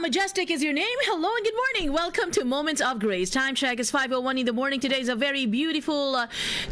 Majestic is your name. Hello and good morning. Welcome to Moments of Grace. Time check is 5:01 in the morning. Today is a very beautiful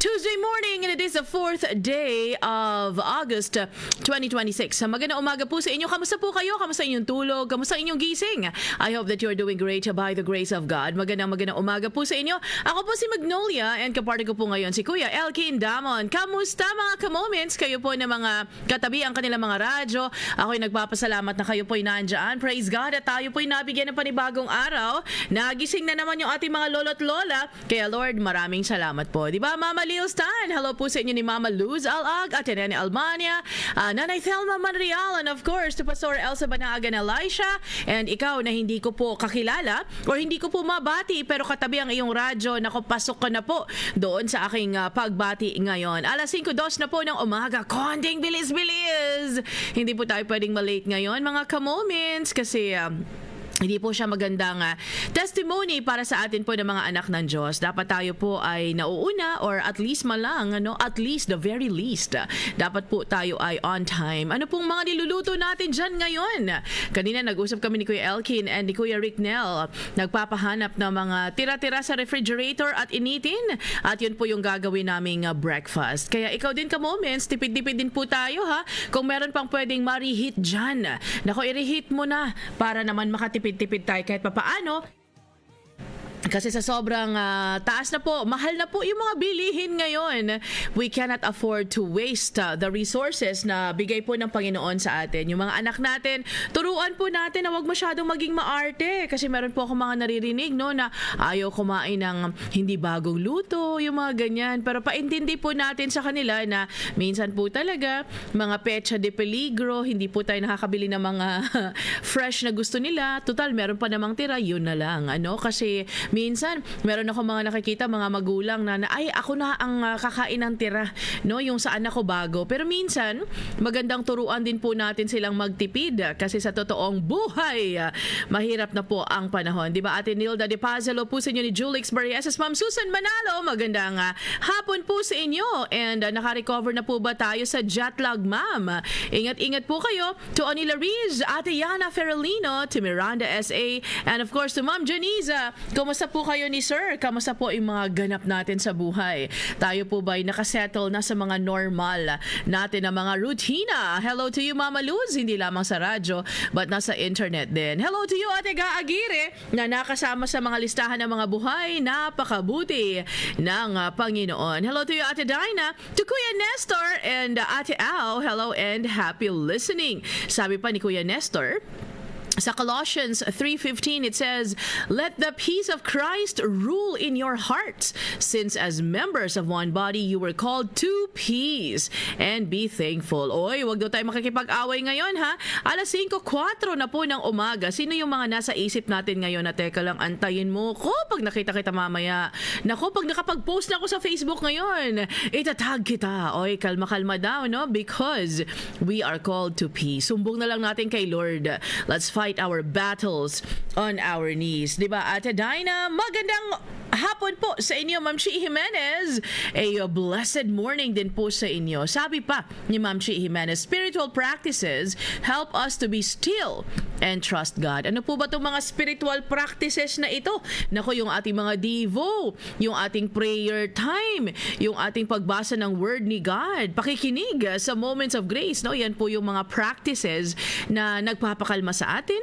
Tuesday morning and it is the 4th day of August 2026. Magandang umaga po sa inyo. Kamusta po kayo? Kamusta inyong tulog? Kamusta inyong gising? I hope that you are doing great by the grace of God. Magandang umaga po sa inyo. Ako po si Magnolia and kaparte ko po ngayon si Kuya Elkin Damon. Kamusta mga ka-moments? Kayo po na mga katabi ang kanilang mga radyo. Ako'y nagpapasalamat na kayo po'y nandyan. Praise God. At tayo po'y nabigyan ng panibagong araw. Nagising na naman yung ating mga lolo't lola. Kaya Lord, maraming salamat po. Diba, Mama Lils Tan? Hello po sa inyo ni Mama Luz Alag, Ate Nene Albania, Nanay Thelma Manreal, and of course, to Pastor Elsa Banagan Elisha. And ikaw na hindi ko po kakilala or hindi ko po mabati pero katabi ang iyong radyo, nako pasok ka na po doon sa aking pagbati ngayon. Alas 5:02 na po ng umaga. Konting bilis-bilis. Hindi po tayo pwedeng malate ngayon mga ka-moments kasi hindi po siya magandang testimony para sa atin po ng mga anak ng Diyos. Dapat tayo po ay nauuna or at least malang, at least the very least. Dapat po tayo ay on time. Ano pong mga niluluto natin dyan ngayon? Kanina nag-usap kami ni Kuya Elkin and ni Kuya Rick Nell. Nagpapahanap ng mga tira-tira sa refrigerator at initin. At yun po yung gagawin naming breakfast. Kaya ikaw din ka-moments, tipid-tipid din po tayo ha. Kung meron pang pwedeng ma-reheat dyan, nako i-reheat mo na para naman makatipid tayo kahit papaano. Kasi sa sobrang taas na po, mahal na po yung mga bilihin ngayon. We cannot afford to waste the resources na bigay po ng Panginoon sa atin. Yung mga anak natin, turuan po natin na wag masyadong maging maarte. Kasi meron po ako mga naririnig na ayaw kumain ng hindi bagong luto, yung mga ganyan. Pero paintindi po natin sa kanila na minsan po talaga, mga pecha de peligro, hindi po tayo nakakabili ng mga fresh na gusto nila. Total, meron pa namang tira, yun na lang. Kasi minsan, meron ako mga nakikita, mga magulang na ay, ako na ang kakain ng tira, yung sa anak ko bago. Pero minsan, magandang turuan din po natin silang magtipid kasi sa totoong buhay, mahirap na po ang panahon. Diba, Ate Nilda De Pazalo po sa inyo ni Julix Barriesas, Ma'am Susan Manalo, magandang hapon po sa inyo. And naka-recover na po ba tayo sa jetlag, Ma'am? Ingat-ingat po kayo. To Anila Riz, Ate Yana Ferrolino, to Miranda S.A., and of course to Ma'am Janiza. Kamusta po kayo ni Sir? Kamusta po yung mga ganap natin sa buhay? Tayo po ba'y nakasettle na sa mga normal natin na mga rutina? Hello to you, Mama Luz, hindi lamang sa radyo, but nasa internet din. Hello to you, Ate Ga Aguirre, na nakasama sa mga listahan ng mga buhay. Napakabuti ng Panginoon. Hello to you, Ate Dinah, to Kuya Nestor, and Ate Al. Hello and happy listening. Sabi pa ni Kuya Nestor, sa Colossians 3:15 it says, "Let the peace of Christ rule in your hearts, since as members of one body you were called to peace, and be thankful." Oy, wag daw tayo makikipag-away ngayon ha. Alas 5:04 na po ng umaga. Sino yung mga nasa isip natin ngayon na teka lang, antayin mo ko pag nakita kita mamaya. Nako, pag nakapag-post na ako sa Facebook ngayon, itatag kita. Oy, kalma-kalma daw, because we are called to peace. Sumbong na lang natin kay Lord. Let's fight our battles on our knees. Diba, Ate Dinah? Magandang hapon po sa inyo, Ma'am Chi Jimenez. A blessed morning din po sa inyo. Sabi pa ni Ma'am Chi Jimenez, spiritual practices help us to be still and trust God. Ano po ba itong mga spiritual practices na ito? Nako, yung ating mga devo, yung ating prayer time, yung ating pagbasa ng word ni God, pakikinig sa moments of grace. Yan po yung mga practices na nagpapakalma sa atin.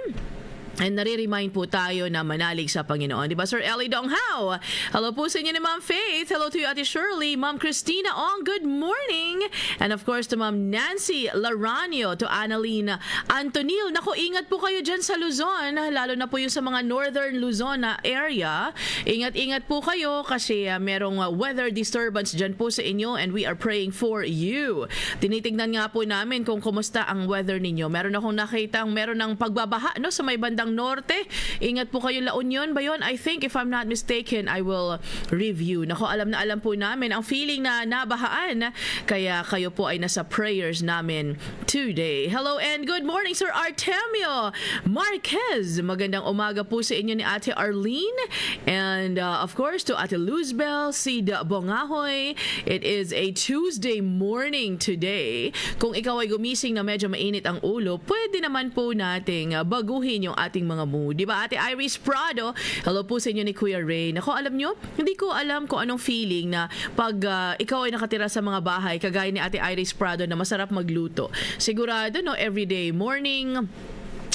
And nare-remind po tayo na manalig sa Panginoon. Diba, Sir Ellie Donghao? Hello po sa inyo ni Ma'am Faith. Hello to you, Ate Shirley. Ma'am Christina Ong, good morning. And of course to Ma'am Nancy Laranio, to Annalena Antonil. Naku, ingat po kayo dyan sa Luzon, lalo na po yung sa mga northern Luzon na area. Ingat-ingat po kayo kasi merong weather disturbance dyan po sa inyo and we are praying for you. Tinitignan nga po namin kung kumusta ang weather ninyo. Meron akong nakitang meron ng pagbabaha sa may bandang norte. Ingat po kayo, La Union ba yun? I think if I'm not mistaken, I will review. Nako, alam na alam po namin ang feeling na nabahaan. Kaya kayo po ay nasa prayers namin today. Hello and good morning, Sir Artemio Marquez. Magandang umaga po sa inyo ni Ate Arlene. And of course, to Ate Luzbel Sid Bongahoy. It is a Tuesday morning today. Kung ikaw ay gumising na medyo mainit ang ulo, pwede naman po nating baguhin yung ating ating mga mood. Diba, Ate Iris Prado, hello po sa inyo ni Kuya Ray. Nako, alam nyo, hindi ko alam kung anong feeling na pag ikaw ay nakatira sa mga bahay, kagaya ni Ate Iris Prado na masarap magluto. Sigurado, no, everyday morning,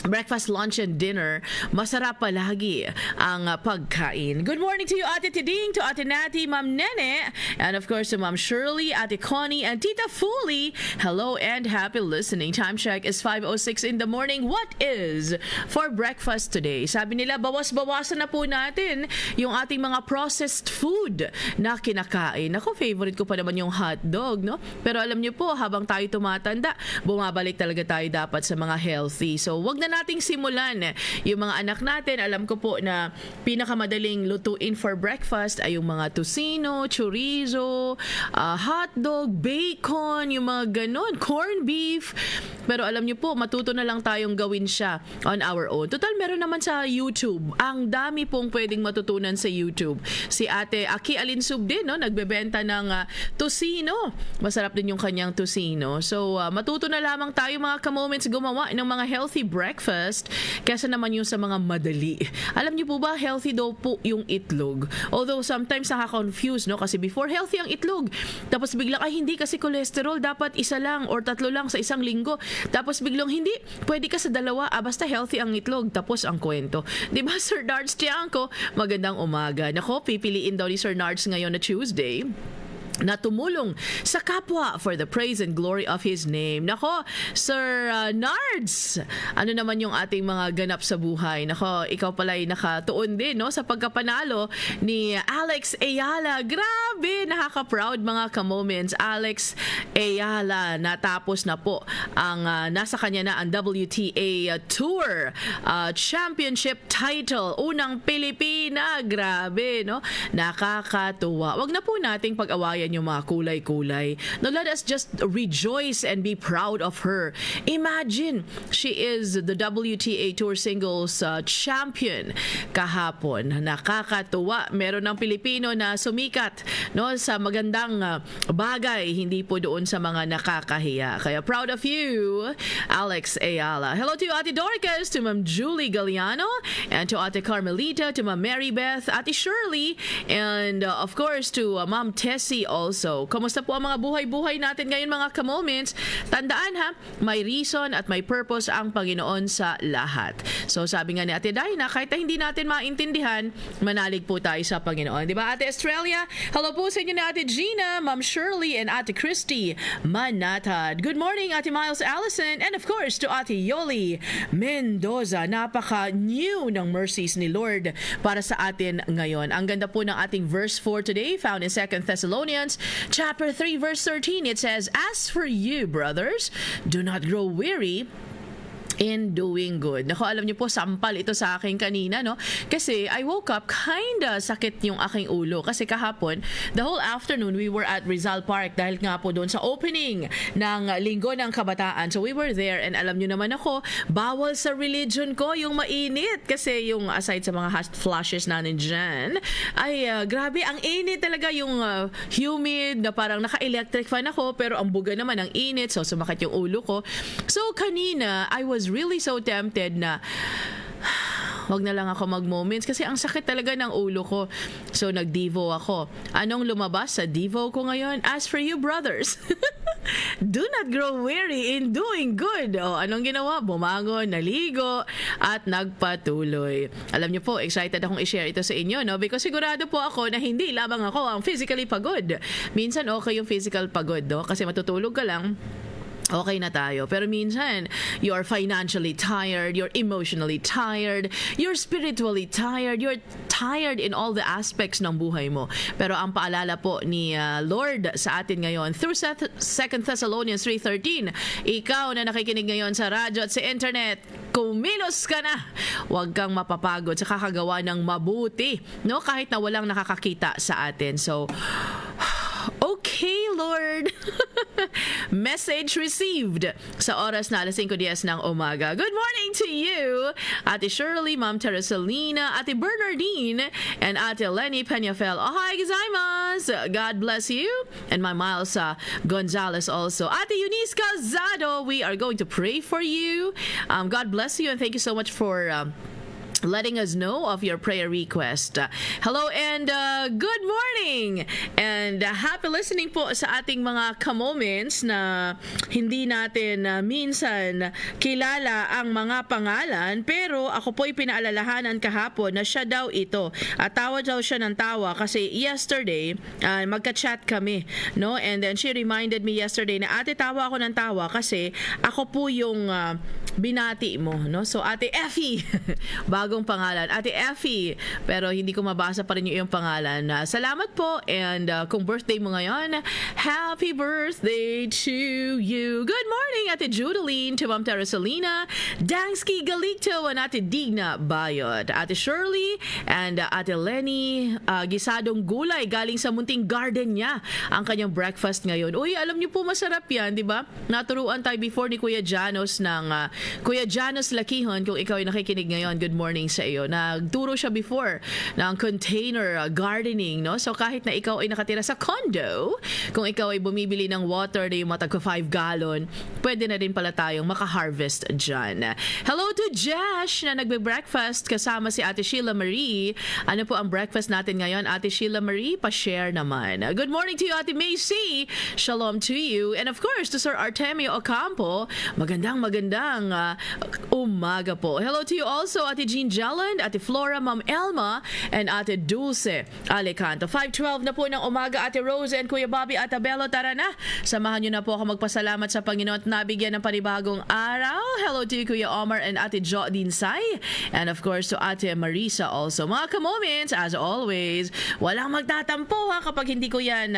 breakfast, lunch, and dinner, masarap palagi ang pagkain. Good morning to you, Ate Tiding, to Ate Nati, Ma'am Nene, and of course to Ma'am Shirley, Ate Connie, and Tita Fuli. Hello and happy listening. Time check is 5:06 in the morning. What is for breakfast today? Sabi nila, bawas-bawasan na po natin yung ating mga processed food na kinakain. Ako, favorite ko pa naman yung hot dog, no? Pero alam niyo po, habang tayo tumatanda, bumabalik talaga tayo dapat sa mga healthy. So, wag na nating simulan yung mga anak natin. Alam ko po na pinakamadaling lutuin for breakfast ay yung mga tocino, chorizo, hotdog, bacon, yung mga ganon, corned beef. Pero alam niyo po, matuto na lang tayong gawin siya on our own. Total, meron naman sa YouTube. Ang dami pong pwedeng matutunan sa YouTube. Si Ate Aki Alinsub din, no? Nagbebenta ng tocino. Masarap din yung kanyang tocino. So, matuto na lamang tayo mga ka-moments gumawa ng mga healthy breakfast kaysa naman yung sa mga madali. Alam niyo po ba, healthy daw po yung itlog. Although sometimes nakaka-confuse, no? Kasi before healthy ang itlog. Tapos biglang, ay hindi kasi cholesterol, dapat isa lang or tatlo lang sa isang linggo. Tapos biglang, hindi, pwede ka sa dalawa, basta healthy ang itlog. Tapos ang kwento. Diba, Sir Nards Tiangco? Magandang umaga. Nako, pipiliin daw ni Sir Nards ngayon na Tuesday na tumulong sa kapwa for the praise and glory of His name. Nako, Sir Nards, ano naman yung ating mga ganap sa buhay? Nako, ikaw pala ay nakatuon din, no, sa pagkapanalo ni Alex Ayala. Grabe, nakaka-proud mga ka-moments. Alex Ayala, natapos na po ang nasa kanya na ang WTA Tour Championship title. Unang Pilipina. Grabe, no? Nakakatuwa. Wag na po nating pag-awayan yung mga kulay-kulay. No, let us just rejoice and be proud of her. Imagine, she is the WTA Tour Singles champion kahapon. Nakakatuwa. Meron ng Pilipino na sumikat, no, sa magandang bagay, hindi po doon sa mga nakakahiya. Kaya proud of you, Alex Ayala. Hello to you, Ate Dorcas, to Ma'am Julie Galliano, and to Ate Carmelita, to Ma'am Mary Beth, Ate Shirley, and of course to Ma'am Tessie also. Kamusta po ang mga buhay-buhay natin ngayon mga ka-moments? Tandaan ha, may reason at may purpose ang Panginoon sa lahat. So sabi nga ni Ate Dina, kahit hindi natin maintindihan, manalig po tayo sa Panginoon. Diba, Ate Australia? Hello po sa inyo ni Ate Gina, Ma'am Shirley, and Ate Christy Manatad. Good morning, Ate Miles Allison, and of course to Ate Yoli Mendoza. Napaka-new ng mercies ni Lord para sa atin ngayon. Ang ganda po ng ating verse for today, found in 2 Thessalonians chapter 3 verse 13. It says, "As for you, brothers, do not grow weary in doing good." Naku, alam niyo po, sampal ito sa akin kanina, no? Kasi I woke up kinda sakit yung aking ulo. Kasi kahapon, the whole afternoon, we were at Rizal Park dahil nga po doon sa opening ng Linggo ng Kabataan. So we were there, and alam niyo naman ako, bawal sa religion ko yung mainit. Kasi yung aside sa mga hot flashes natin dyan, ay grabe, ang init talaga, yung humid na parang naka-electric fan ako, pero ang buga naman ang init, so sumakit yung ulo ko. So kanina, I was really so tempted na wag na lang ako mag-moments kasi ang sakit talaga ng ulo ko. So nag-devo ako. Anong lumabas sa devo ko ngayon? As for you, brothers, do not grow weary in doing good. O, anong ginawa? Bumangon, naligo, at nagpatuloy. Alam niyo po, excited akong i-share ito sa inyo, no? Because sigurado po ako na hindi lamang ako ang physically pagod. Minsan okay yung physical pagod, no? Kasi matutulog ka lang, okay na tayo. Pero minsan, you're financially tired, you're emotionally tired, you're spiritually tired, you're tired in all the aspects ng buhay mo. Pero ang paalala po ni Lord sa atin ngayon, through 2 Thessalonians 3:13, ikaw na nakikinig ngayon sa radyo at sa internet, kumilos ka na. Huwag kang mapapagod sa kakagawa ng mabuti, no? Kahit na walang nakakakita sa atin. So, okay, Lord. Message received sa oras na 5:10 ng umaga. Good morning to you, Ate Shirley, Ma'am Teresalina, Ate Bernardine, and Ate Lenny Peñafel. Ohay gozaimasu. God bless you. And my Miles Gonzalez also. Ate Eunice Calzado, we are going to pray for you. God bless you, and thank you so much for letting us know of your prayer request. Hello and good morning! And happy listening po sa ating mga ka-moments na hindi natin minsan kilala ang mga pangalan, pero ako po'y pinaalalahanan kahapon na siya daw ito. At tawa daw siya ng tawa kasi yesterday, magka-chat kami, no? And then she reminded me yesterday na ate, tawa ako ng tawa kasi ako po yung binati mo, no? So Ate Effie, bagong pangalan, Ate Effie, pero hindi ko mabasa pa rin yung iyong pangalan. Salamat po, and kung birthday mo ngayon, happy birthday to you. Good morning, Ate Judeline, to Ma'am Teresalina, Dangsky Galicto, and Ate Digna Bayot, Ate Shirley, and Ate Lenny, gisadong gulay galing sa munting garden niya ang kanyang breakfast ngayon. Uy, alam niyo po masarap yan, di ba? Naturuan tayo before ni Kuya Janos ng Kuya Janos Lakihon, kung ikaw ay nakikinig ngayon, good morning sa iyo. Nagturo siya before ng container gardening, no? So kahit na ikaw ay nakatira sa condo, kung ikaw ay bumibili ng water na yung matagpa 5 gallon, pwede na rin pala tayong maka-harvest dyan. Hello to Josh na nagbe-breakfast kasama si Ate Sheila Marie. Ano po ang breakfast natin ngayon, Ate Sheila Marie? Pa-share naman. Good morning to you, Ate Macy. Shalom to you. And of course, to Sir Artemio Ocampo, magandang umaga po. Hello to you also, Ate Jean Jelland, Ate Flora, Ma'am Elma, and Ate Dulce Alicanto. 5:12 na po ng umaga, Ate Rose and Kuya Bobby at Abelo. Tara na, samahan niyo na po ako magpasalamat sa Panginoon at nabigyan ng panibagong araw. Hello to you, Kuya Omar and Ate Jo Dinsay, and of course to Ate Marisa also. Mga ka-moments, as always, walang magtatampo kapag hindi ko yan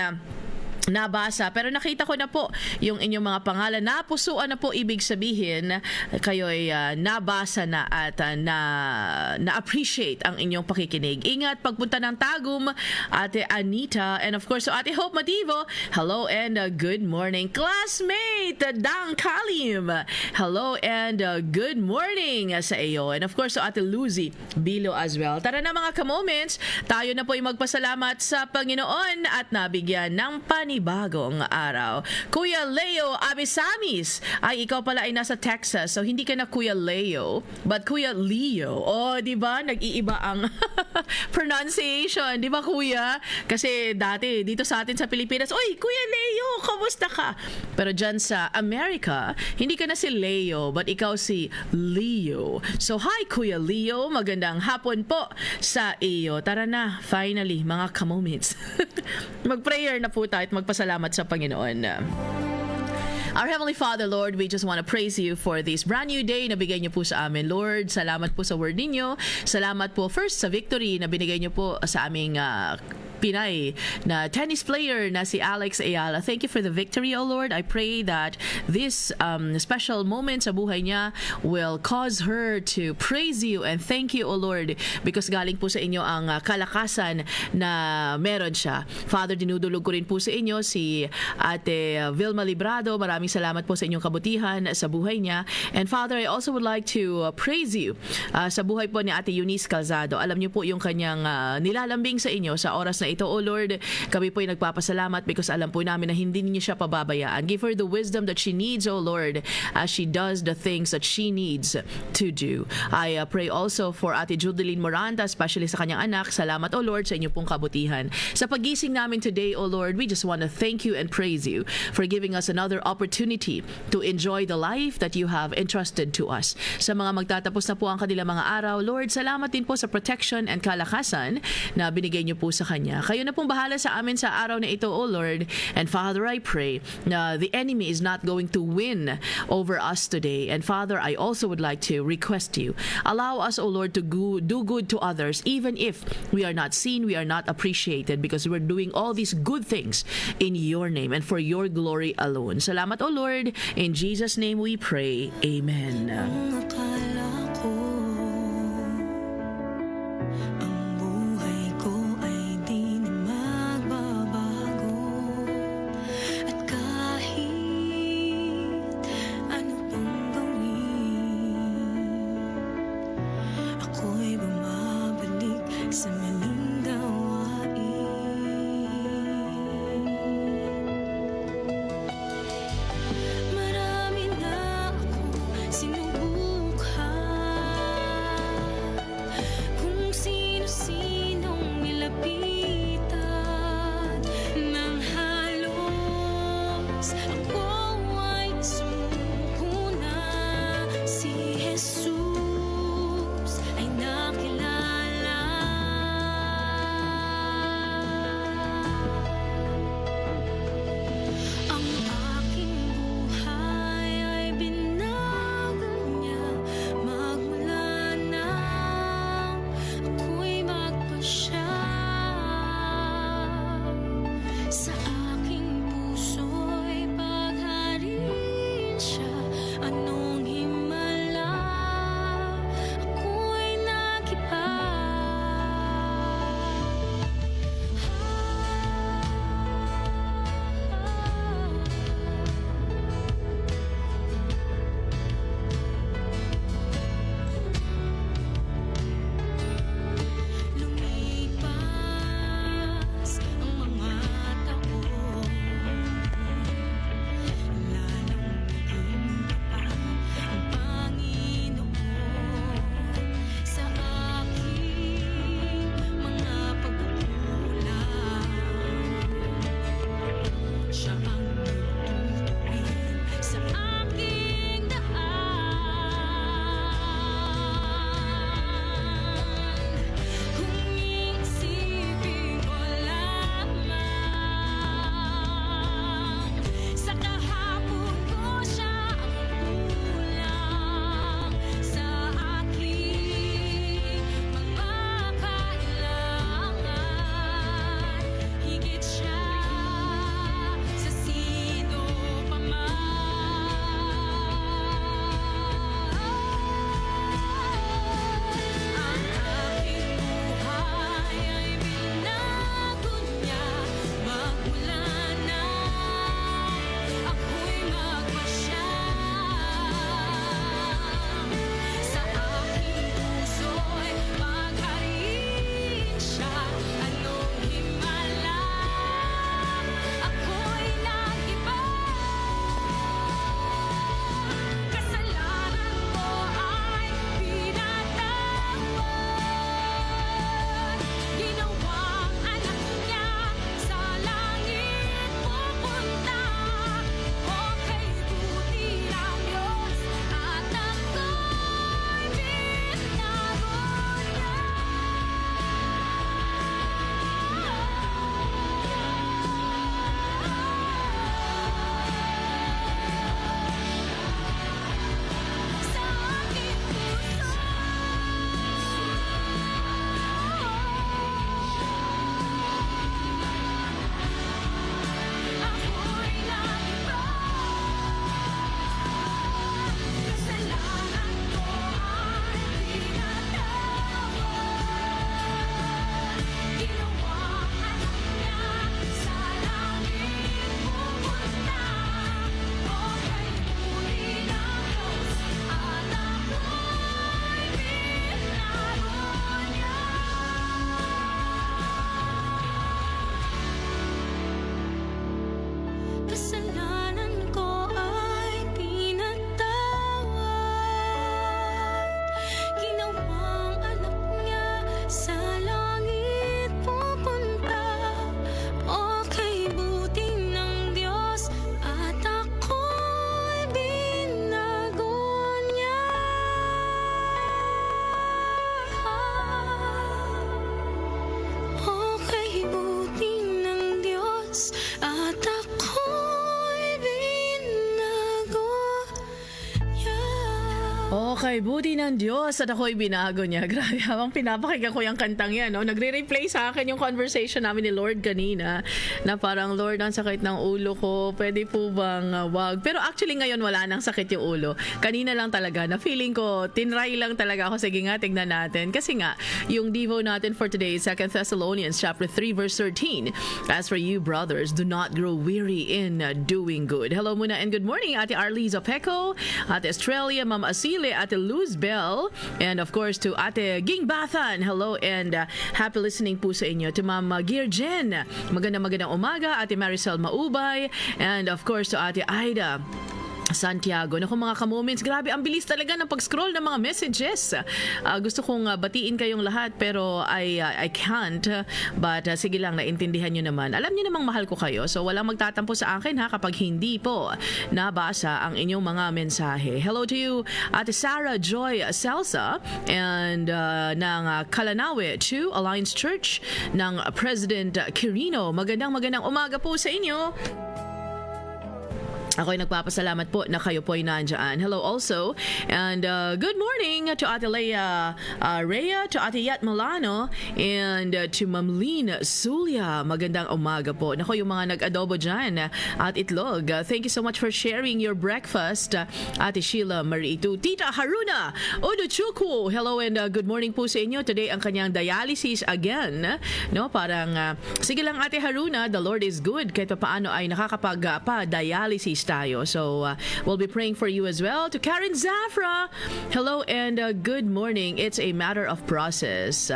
nabasa, pero nakita ko na po yung inyong mga pangalan. Napusuan na po, ibig sabihin kayo'y nabasa na at na-appreciate ang inyong pakikinig. Ingat pagpunta ng Tagum, Ate Anita, and of course, so Ate Hope Mativo, hello and good morning. Classmate Dang Kalim, hello and good morning sa iyo. And of course, so Ate Lucy Bilo as well. Tara na mga ka-moments, tayo na po yung magpasalamat sa Panginoon at nabigyan ng panibagong araw. Kuya Leo Abisamis, ay ikaw pala ay nasa Texas, so hindi ka na Kuya Leo, but Kuya Leo. Oh, di ba? Nag-iiba ang pronunciation, di ba Kuya? Kasi dati, dito sa atin sa Pilipinas, oy, Kuya Leo, kamusta ka? Pero dyan sa America, hindi ka na si Leo, but ikaw si Leo. So, hi Kuya Leo, magandang hapon po sa iyo. Tara na, finally, mga ka-moments. Mag-prayer na po tayo at magpasalamat sa Panginoon. Our Heavenly Father, Lord, we just want to praise you for this brand new day na bigay niyo po sa amin. Lord, salamat po sa word ninyo. Salamat po first sa victory na binigay niyo po sa aming Pinay na tennis player na si Alex Ayala. Thank you for the victory, O Lord. I pray that this special moment sa buhay niya will cause her to praise you and thank you, O Lord, because galing po sa inyo ang kalakasan na meron siya. Father, dinudulog ko rin po sa inyo si Ate Vilma Librado. Maraming salamat po sa inyong kabutihan sa buhay niya. And Father, I also would like to praise you sa buhay po ni Ate Eunice Calzado. Alam niyo po yung kanyang nilalambing sa inyo sa oras na ito, O Lord. Kami po ay nagpapasalamat because alam po namin na hindi niyo siya pababayaan. Give her the wisdom that she needs, O Lord, as she does the things that she needs to do. I pray also for Ate Judeline Moranta, especially sa kanyang anak. Salamat, O Lord, sa inyong pong kabutihan. Sa pagising namin today, O Lord, we just want to thank you and praise you for giving us another opportunity to enjoy the life that you have entrusted to us. Sa mga magtatapos na po ang kanilang mga araw, Lord, salamat din po sa protection and kalakasan na binigay niyo po sa kanya. Kayo na pong bahala sa amin sa araw na ito, O Lord. And Father, I pray na the enemy is not going to win over us today. And Father, I also would like to request you, allow us, O Lord, to do good to others, even if we are not seen, we are not appreciated, because we're doing all these good things in your name and for your glory alone. Salamat, O Lord. In Jesus' name we pray. Amen. Marami na ako sinubukan. Okay, buti ng Diyos at ako'y binago niya. Grabe, habang pinapakinggan ko yung kantang yan, no? Nagre-replay sa akin yung conversation namin ni Lord kanina na parang, Lord, ang sakit ng ulo ko. Pwede po bang wag? Pero actually ngayon wala nang sakit yung ulo. Kanina lang talaga na feeling ko, tinry lang talaga ako. Sige nga, tignan natin. Kasi nga, yung Devo natin for today, 2 Thessalonians chapter 3 verse 13. As for you, brothers, do not grow weary in doing good. Hello muna and good morning, Ate Arliza Peco, Ate Australia, Ma'am Asile, Ate Luz Bell, and of course to Ate Ging Bathan. Hello and happy listening po sa inyo. To Ma'am Gearjen, magandang umaga. Ate Maricel Maubay, and of course to Ate Aida Santiago. Naku mga ka-moments, grabe, ang bilis talaga ng pag-scroll ng mga messages. Gusto kong batiin kayong lahat pero I can't. But sige lang, naintindihan nyo naman. Alam nyo namang mahal ko kayo. So walang magtatampo sa akin ha kapag hindi po nabasa ang inyong mga mensahe. Hello to you, Ate Sarah Joy Celsa and ng Kalanawe 2 Alliance Church ng President Quirino. Magandang umaga po sa inyo. Ako'y nagpapasalamat po na kayo po ay nandyan. Hello also. And good morning to Ate Leia Rhea, to Ate Yat Milano, and to Ma'am Lynn Zulia. Magandang umaga po. Naku, yung mga nag-adobo dyan at itlog. Thank you so much for sharing your breakfast. Ate Sheila Maritu. Tita Haruna Oduchuku. Hello and good morning po sa inyo. Today ang kanyang dialysis again. No, parang sige lang Ate Haruna, the Lord is good. Kahit paano ay nakakapag-dialysis tayo. So, we'll be praying for you as well. To Karen Zafra, hello and good morning. It's a matter of process.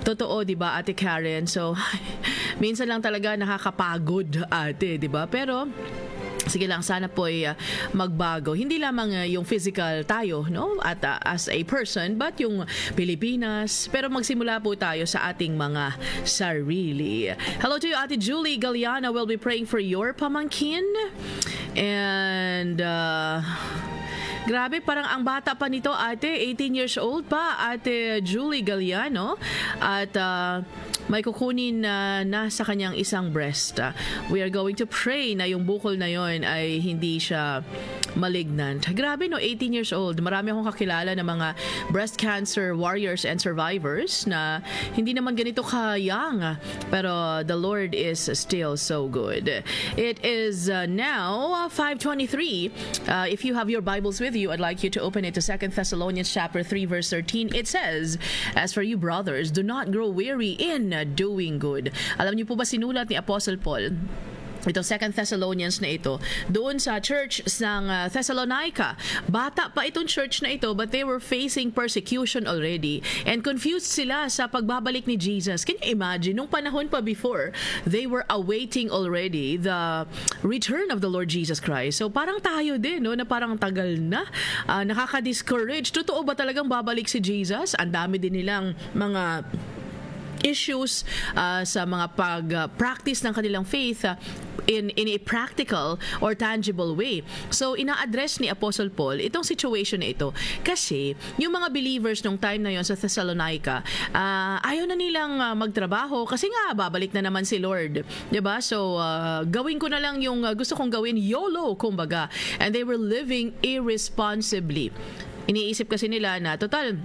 Totoo, di ba, Ate Karen? So, minsan lang talaga nakakapagod, ate, di ba? Pero, sige lang, sana po ay magbago. Hindi lamang yung physical tayo, no? At as a person, but yung Pilipinas. Pero magsimula po tayo sa ating mga sarili. Hello to you, Ate Julie Galiana. We'll be praying for your pamangkin. And grabe, parang ang bata pa nito, ate, 18 years old pa, Ate Julie Galiano. At may kukunin na sa kanyang isang breast. We are going to pray na yung bukol na yon ay hindi siya malignant. Grabe no, 18 years old. Marami akong kakilala na mga breast cancer warriors and survivors na hindi naman ganito ka-young. Pero the Lord is still so good. It is now 5:23. If you have your Bibles with you, I'd like you to open it to 2 Thessalonians chapter 3 verse 13. It says, as for you brothers, do not grow weary in doing good. Alam niyo po ba sinulat ni Apostle Paul ito 2 Thessalonians na ito doon sa church ng Thessalonica? Bata pa itong church na ito, but they were facing persecution already and confused sila sa pagbabalik ni Jesus. Can you imagine nung panahon pa before, they were awaiting already the return of the Lord Jesus Christ. So parang tayo din, no, na parang tagal na, nakaka-discourage. Totoo ba talagang babalik si Jesus? Ang dami din nilang mga issues sa mga pag-practice ng kanilang faith in a practical or tangible way. So, ina-address ni Apostle Paul itong situation na ito kasi yung mga believers nung time na yon sa Thessalonica, ayaw na nilang magtrabaho kasi nga babalik na naman si Lord. Diba? So, gawin ko na lang yung gusto kong gawin, YOLO, kumbaga. And they were living irresponsibly. Iniisip kasi nila na, total,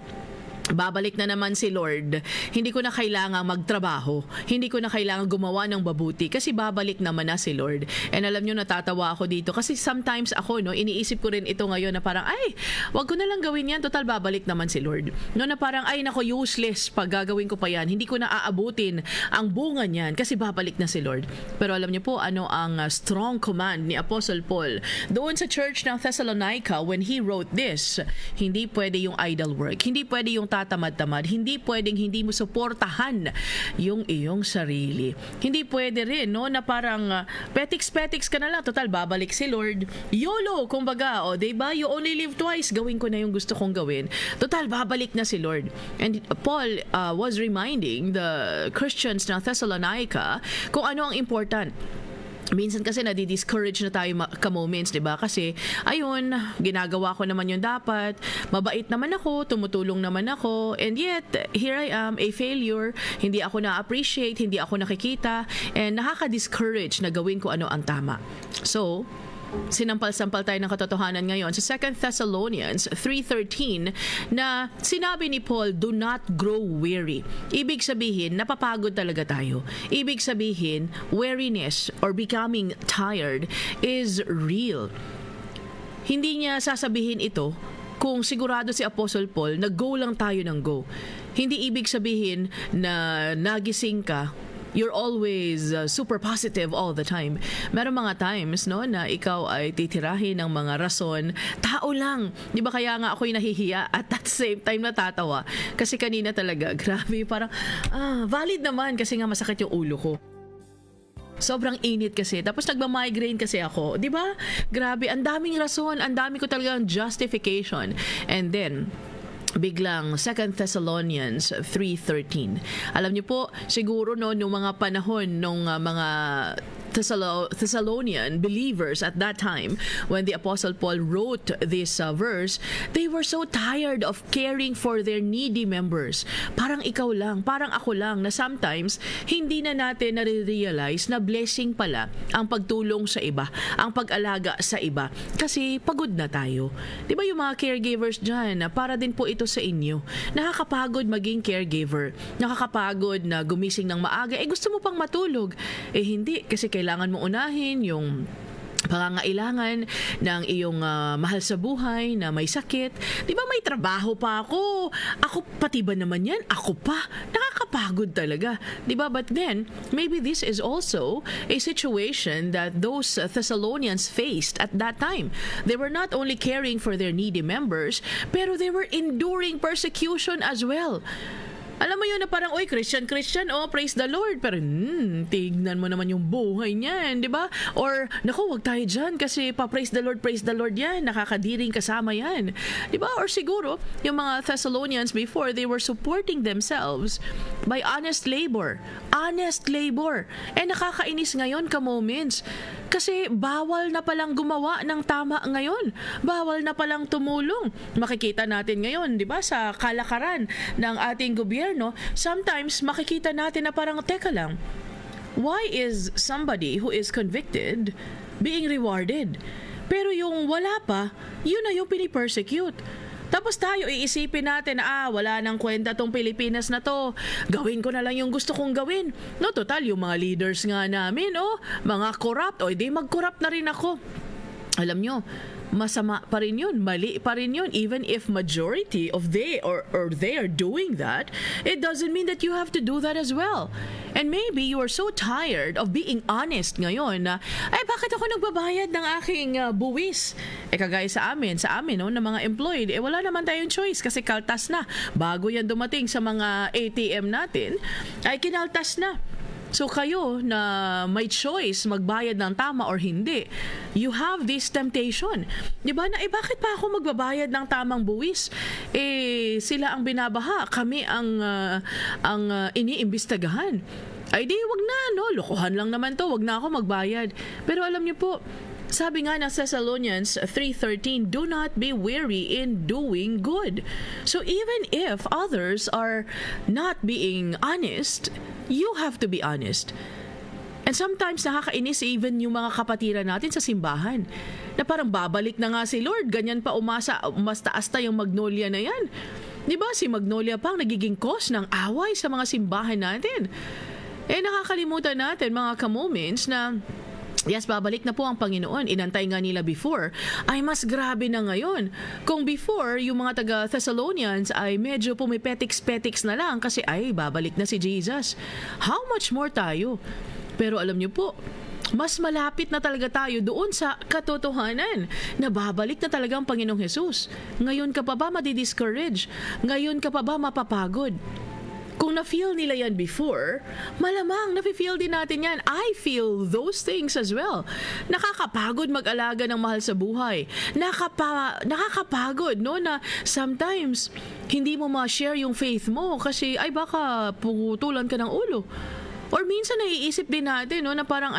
babalik na naman si Lord. Hindi ko na kailangan magtrabaho. Hindi ko na kailangan gumawa ng mabuti kasi babalik naman na si Lord. And alam nyo, natatawa ako dito kasi sometimes ako, no, iniisip ko rin ito ngayon na parang, ay, wag ko na lang gawin yan. Total, babalik naman si Lord. No, na parang, ay, nako, useless pag gagawin ko pa yan. Hindi ko na aabutin ang bunga niyan kasi babalik na si Lord. Pero alam nyo po, ano ang strong command ni Apostle Paul doon sa church ng Thessalonica when he wrote this? Hindi pwede yung idle work. Hindi pwede yung tatamad-tamad. Hindi pwedeng hindi mo suportahan yung iyong sarili. Hindi pwede rin, no, na parang petiks-petiks ka na lang. Total, babalik si Lord. YOLO, kumbaga, o, diba? You only live twice. Gawin ko na yung gusto kong gawin. Total, babalik na si Lord. And Paul was reminding the Christians ng Thessalonica kung ano ang important. Minsan kasi nadi-discourage na tayo ka-moments, diba? Kasi, ayun, ginagawa ko naman yung dapat, mabait naman ako, tumutulong naman ako, and yet, here I am, a failure, hindi ako na-appreciate, hindi ako nakikita, and nakaka-discourage na gawin ko ano ang tama. So, sinampal-sampal tayo ng katotohanan ngayon sa 2 Thessalonians 3:13 na sinabi ni Paul, do not grow weary. Ibig sabihin, napapagod talaga tayo. Ibig sabihin, weariness or becoming tired is real. Hindi niya sasabihin ito kung sigurado si Apostle Paul na go lang tayo ng go. Hindi ibig sabihin na nagising ka, you're always super positive all the time. Meron mga times, no, na ikaw ay titirahin ng mga rason. Tao lang. Di ba kaya nga ako'y nahihiya at at the same time natatawa? Kasi kanina talaga, grabe, parang, valid naman kasi nga masakit yung ulo ko. Sobrang init kasi. Tapos nagma-migraine kasi ako. Di ba? Grabe, ang daming rason. Ang dami ko talagang justification. And then, biglang 2 Thessalonians 3:13. Alam niyo po, siguro no, nung mga panahon nung mga Thessalonian believers at that time, when the Apostle Paul wrote this verse, they were so tired of caring for their needy members. Parang ikaw lang, parang ako lang, na sometimes hindi na natin nare-realize na blessing pala ang pagtulong sa iba, ang pag-alaga sa iba. Kasi pagod na tayo. Di ba yung mga caregivers dyan, para din po ito sa inyo. Nakakapagod maging caregiver. Nakakapagod na gumising ng maaga. Gusto mo pang matulog. Hindi, kasi kailangan mo unahin yung pangangailangan ng iyong mahal sa buhay na may sakit. Di ba may trabaho pa ako? Ako pati ba naman yan? Ako pa? Nakakapagod talaga. Di ba? But then, maybe this is also a situation that those Thessalonians faced at that time. They were not only caring for their needy members, pero they were enduring persecution as well. Alam mo yun na parang, oy, Christian, oh, praise the Lord. Pero, tignan mo naman yung buhay niyan, di ba? Or, naku, wag tayo dyan kasi pa-praise the Lord yan. Nakakadiring kasama yan. Di ba? Or siguro, yung mga Thessalonians before, they were supporting themselves by honest labor. Honest labor. Nakakainis ngayon ka-moments. Kasi bawal na palang gumawa ng tama ngayon. Bawal na palang tumulong. Makikita natin ngayon, di ba, sa kalakaran ng ating gobyerno, sometimes makikita natin na parang, teka lang, why is somebody who is convicted being rewarded? Pero yung wala pa, yun na yung pinipersecute. Tapos tayo iisipin natin na wala nang kwenta tong Pilipinas na to. Gawin ko na lang yung gusto kong gawin. No, total, yung mga leaders nga namin, mga corrupt, di mag-corrupt na rin ako. Alam nyo, masama pa rin yun, mali pa rin yun. Even if majority of they are doing that, it doesn't mean that you have to do that as well. And maybe you are so tired of being honest ngayon na, bakit ako nagbabayad ng aking buwis? Kagaya sa amin, no, na mga employed, wala naman tayong choice kasi kaltas na. Bago yan dumating sa mga ATM natin, ay kinaltas na. So kayo na may choice magbayad ng tama or hindi, you have this temptation. Diba na, bakit pa ako magbabayad ng tamang buwis? Sila ang binabaha, kami ang iniimbestagahan. Di, wag na, no? Lokohan lang naman to, wag na ako magbayad. Pero alam niyo po, sabi nga ng Thessalonians 3:13, do not be weary in doing good. So even if others are not being honest, you have to be honest. And sometimes nakakainis even yung mga kapatiran natin sa simbahan. Na parang babalik na nga si Lord, ganyan pa umasa, mas taas ta yung Magnolia na yan. Di ba si Magnolia pang nagiging cause ng away sa mga simbahan natin. Nakakalimutan natin mga ka-moments na yes, babalik na po ang Panginoon. Inantay nga nila before. Ay, mas grabe na ngayon. Kung before, yung mga taga-Thessalonians ay medyo pumipetiks-petiks na lang kasi babalik na si Jesus. How much more tayo? Pero alam niyo po, mas malapit na talaga tayo doon sa katotohanan na babalik na talaga ang Panginoong Jesus. Ngayon ka pa ba madi-discourage? Ngayon ka pa ba mapapagod? Kung na-feel nila yan before, malamang na-feel din natin yan. I feel those things as well. Nakakapagod mag-alaga ng mahal sa buhay. Nakakapagod, no? Na sometimes, hindi mo ma-share yung faith mo kasi baka putulan ka ng ulo. Or minsan naiisip din natin, no, na parang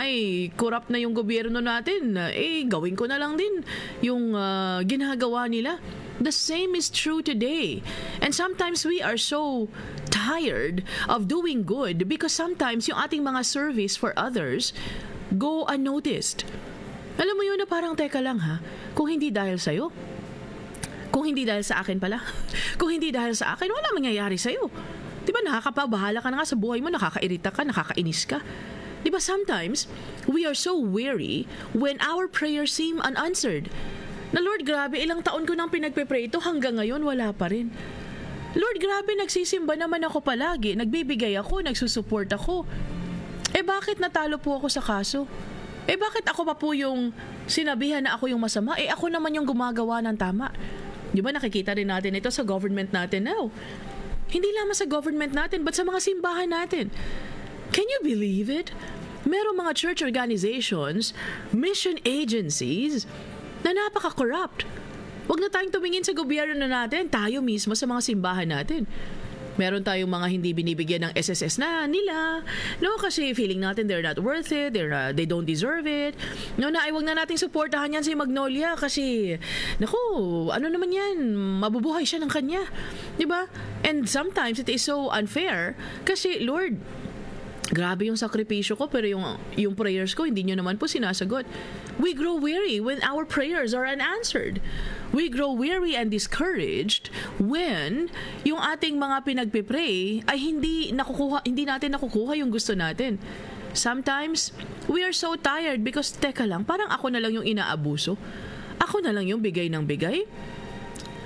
corrupt na yung gobyerno natin. Gawin ko na lang din yung ginagawa nila. The same is true today. And sometimes we are so tired of doing good because sometimes yung ating mga service for others go unnoticed. Alam mo yun na parang teka lang ha, kung hindi dahil sa'yo, kung hindi dahil sa akin pala, kung hindi dahil sa akin, wala mangyayari sa'yo. Di ba nakakapabahala ka na nga sa buhay mo, nakakairita ka, nakakainis ka. Di ba sometimes, we are so weary when our prayers seem unanswered. Na Lord, grabe, ilang taon ko nang pinagpe-pray ito, hanggang ngayon wala pa rin. Lord, grabe, nagsisimba naman ako palagi, nagbibigay ako, nagsusupport ako. Bakit natalo po ako sa kaso? Bakit ako pa po yung sinabihan na ako yung masama? Ako naman yung gumagawa ng tama. Di ba nakikita rin natin ito sa government natin now? Hindi lamang sa government natin, but sa mga simbahan natin. Can you believe it? Merong mga church organizations, mission agencies, na napaka-corrupt. Huwag na tayong tumingin sa gobyerno na natin, tayo mismo sa mga simbahan natin. Meron tayong mga hindi binibigyan ng SSS na nila. No, kasi feeling natin they're not worth it, they don't deserve it. No, huwag na nating suportahan yan si Magnolia kasi, naku, ano naman yan, mabubuhay siya ng kanya. Diba? And sometimes it is so unfair kasi, Lord, grabe yung sakripisyo ko pero yung prayers ko hindi nyo naman po sinasagot. We grow weary when our prayers are unanswered. We grow weary and discouraged when yung ating mga pinagpipray ay hindi natin nakukuha yung gusto natin. Sometimes, we are so tired because, teka lang, parang ako na lang yung inaabuso. Ako na lang yung bigay ng bigay.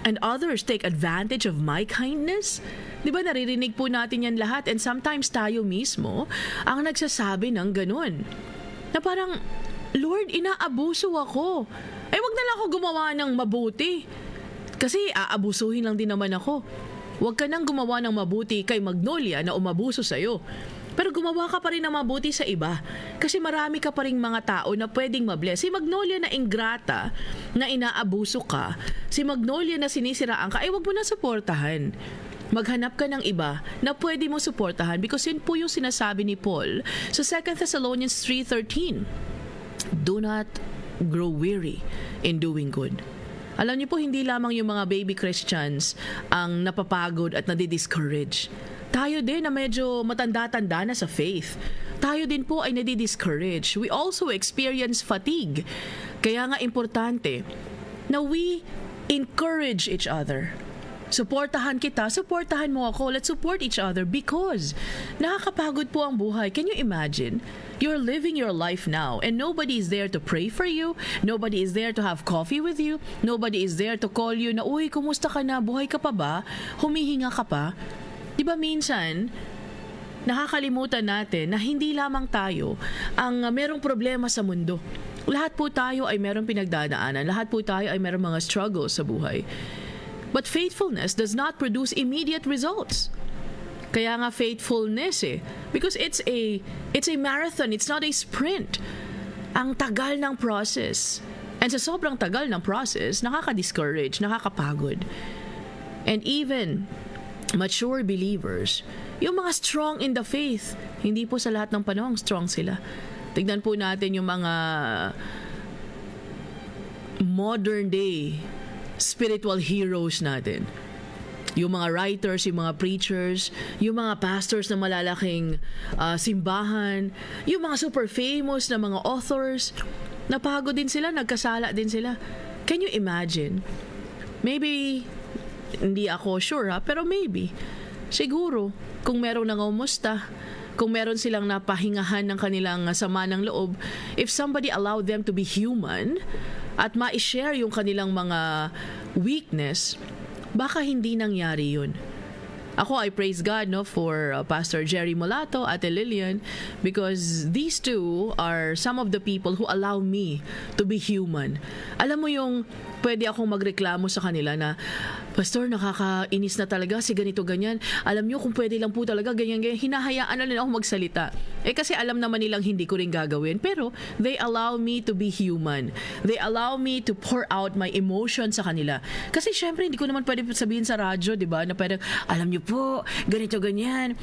And others take advantage of my kindness. Di ba naririnig po natin yan lahat and sometimes tayo mismo ang nagsasabi ng ganun. Na parang, Lord, inaabuso ako. Wag na lang ako gumawa ng mabuti. Kasi aabusuhin lang din naman ako. Wag ka nang gumawa ng mabuti kay Magnolia na umabuso sa'yo. Pero gumawa ka pa rin ng mabuti sa iba. Kasi marami ka pa rin mga tao na pwedeng mabless. Si Magnolia na ingrata, na inaabuso ka, si Magnolia na sinisiraan ka, wag mo na suportahan. Maghanap ka ng iba na pwede mo suportahan because yun po yung sinasabi ni Paul sa 2 Thessalonians 3:13. Do not grow weary in doing good. Alam niyo po, hindi lamang yung mga baby Christians ang napapagod at nadi-discourage. Tayo din na medyo matanda-tanda na sa faith. Tayo din po ay nadi-discourage. We also experience fatigue. Kaya nga importante na we encourage each other. Suportahan kita, suportahan mo ako. Let's support each other because nakakapagod po ang buhay. Can you imagine? You're living your life now and nobody is there to pray for you. Nobody is there to have coffee with you. Nobody is there to call you na, uy, kumusta ka na? Buhay ka pa ba? Humihinga ka pa? Diba minsan, nakakalimutan natin na hindi lamang tayo ang merong problema sa mundo. Lahat po tayo ay merong pinagdadaanan. Lahat po tayo ay merong mga struggles sa buhay. But faithfulness does not produce immediate results. Kaya nga faithfulness because it's a marathon, it's not a sprint. Ang tagal ng process. And sa sobrang tagal ng process, nakaka-discourage, nakakapagod. And even mature believers, yung mga strong in the faith, hindi po sa lahat ng panahon strong sila. Tignan po natin yung mga modern day spiritual heroes natin. Yung mga writers, yung mga preachers, yung mga pastors na malalaking simbahan, yung mga super famous na mga authors, napagod din sila, nagkasala din sila. Can you imagine? Maybe, hindi ako sure pero maybe, siguro, kung meron nang umusta, kung meron silang napahingahan ng kanilang sama ng loob, if somebody allowed them to be human at ma-share yung kanilang mga weakness, baka hindi nangyari yun. Ako, I praise God for Pastor Jerry Molato, Ate Lillian, because these two are some of the people who allow me to be human. Alam mo yung pwede akong magreklamo sa kanila na, Pastor, nakakainis na talaga si ganito ganyan. Alam nyo kung pwede lang po talaga ganyan. Hinahayaan na lang ako magsalita. Kasi alam naman nilang hindi ko rin gagawin. Pero they allow me to be human. They allow me to pour out my emotions sa kanila. Kasi syempre hindi ko naman pwede sabihin sa radyo, di ba? Na parang, alam nyo po, ganito ganyan.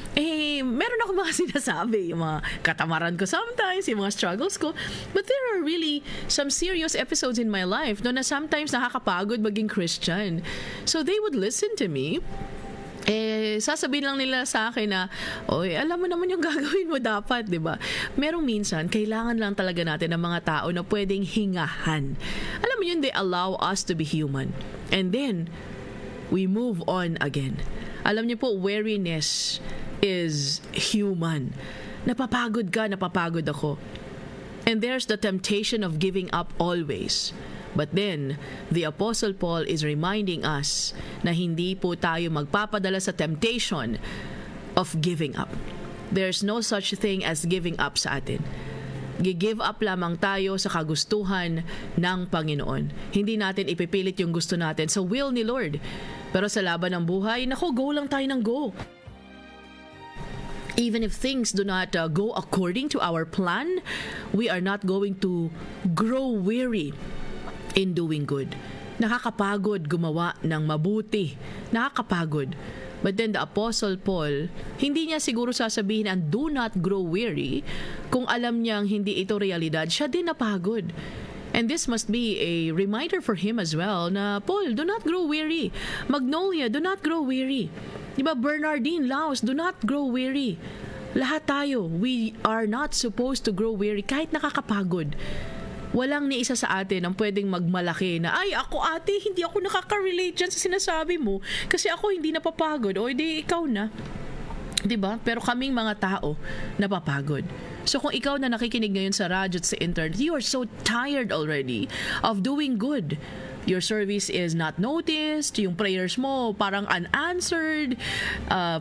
Meron ako mga sinasabi. Yung mga katamaran ko sometimes, yung mga struggles ko. But there are really some serious episodes in my life na sometimes nakakapagod maging Christian. So they would listen to me sasabihin lang nila sa akin na, oy, alam mo naman yung gagawin mo dapat, di ba? Merong minsan, kailangan lang talaga natin ng mga tao na pwedeng hingahan. Alam mo yun, they allow us to be human. And then, we move on again. Alam niyo po, weariness is human. Napapagod ka, napapagod ako. And there's the temptation of giving up always. But then, the Apostle Paul is reminding us na hindi po tayo magpapadala sa temptation of giving up. There's no such thing as giving up sa atin. Gi-give up lamang tayo sa kagustuhan ng Panginoon. Hindi natin ipipilit yung gusto natin sa will ni Lord. Pero sa laban ng buhay, naku, go lang tayo ng go. Even if things do not go according to our plan, we are not going to grow weary in doing good. Nakakapagod gumawa ng mabuti. Nakakapagod. But then the Apostle Paul, hindi niya siguro sasabihin ang do not grow weary kung alam niyang hindi ito realidad. Siya din napagod. And this must be a reminder for him as well na, Paul, do not grow weary. Magnolia, do not grow weary. Diba, Bernardine, Laos, do not grow weary. Lahat tayo, we are not supposed to grow weary kahit nakakapagod. Walang ni isa sa atin ang pwedeng magmalaki na, ay, ako ate, hindi ako nakaka-relate dyan sa sinasabi mo kasi ako hindi napapagod. O, di ikaw na. Diba? Pero kaming mga tao, napapagod. So kung ikaw na nakikinig ngayon sa radyo at sa internet, you are so tired already of doing good. Your service is not noticed, yung prayers mo parang unanswered,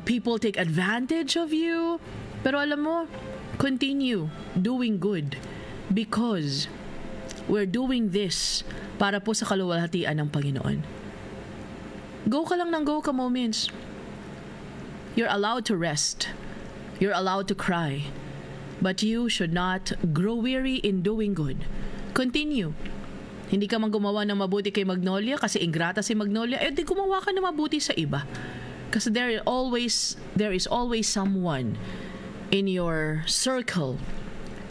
people take advantage of you. Pero alam mo, continue doing good because we're doing this para po sa kaluwalhatian ng Panginoon. Go ka lang ng go ka moments. You're allowed to rest. You're allowed to cry. But you should not grow weary in doing good. Continue. Hindi ka man gumawa ng mabuti kay Magnolia kasi ingrata si Magnolia, di gumawa ka ng mabuti sa iba. Kasi there is always someone in your circle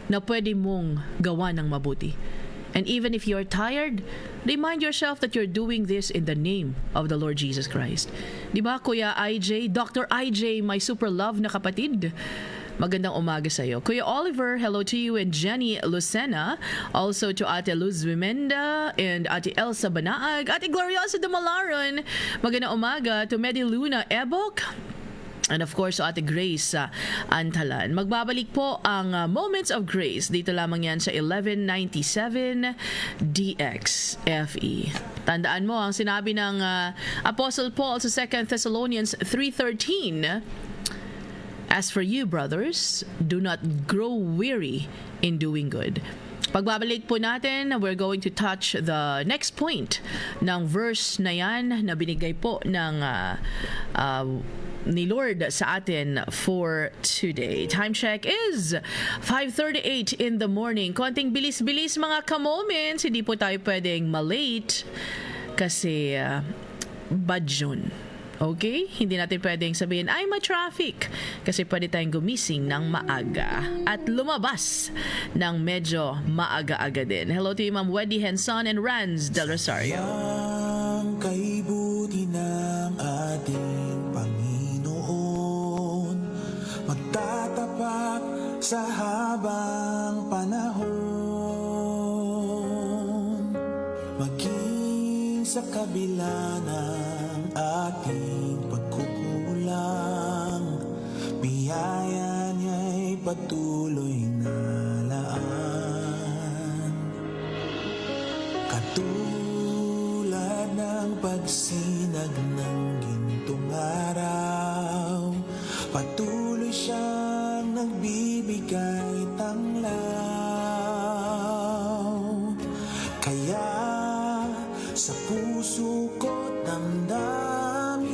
na pwede mong gawa ng mabuti. And even if you're tired, remind yourself that you're doing this in the name of the Lord Jesus Christ. Diba, Kuya IJ, Dr. IJ, my super love na kapatid? Magandang umaga sa iyo. Kuya Oliver, hello to you and Jenny Lucena. Also to Ate Luz Vimenda and Ate Elsa Banaag. Ate Gloriosa de Malaron. Magandang umaga to Medi Luna Ebok. And of course, Ate Grace Antalan. Magbabalik po ang Moments of Grace. Dito lamang yan sa 1197 DXFE. Tandaan mo ang sinabi ng Apostle Paul sa 2 Thessalonians 3:13. As for you, brothers, do not grow weary in doing good. Pagbabalik po natin, we're going to touch the next point ng verse na yan na binigay po ng ni Lord sa atin for today. Time check is 5:38 in the morning. Konting bilis-bilis mga ka-moments. Hindi po tayo pwedeng malate kasi badyon. Okay? Hindi natin pwedeng sabihin, ay, ma-traffic. Kasi pwede tayong gumising ng maaga at lumabas ng medyo maaga-aga din. Hello to you, Ma'am Wendy Henson and Ranz Del Rosario. Ang kaibuti ng ating Panginoon, magtatapat sa habang panahon, maging sa kabila ng ating pagkukulang, biyaya niya'y patuloy na laan. Katulad ng pagsinag ng gintong araw, patuloy siyang nagbibigay tanglaw. Kaya sa puso ko damdamin,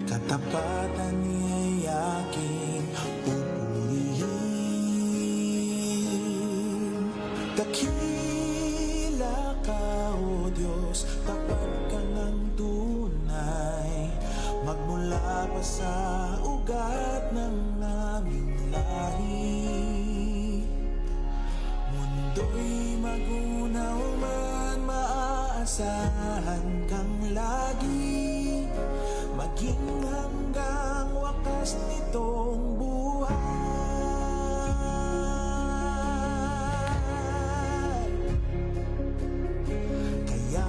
katapatan niya'y aking pupurihin. Dakila ka, O Diyos, tapat ka ng tunay, magmula pa sa ugat ng naming lahi. Mundo'y magunaw man, maaasahan kang lagi. maging hanggang wakas nitong buhay. Kaya,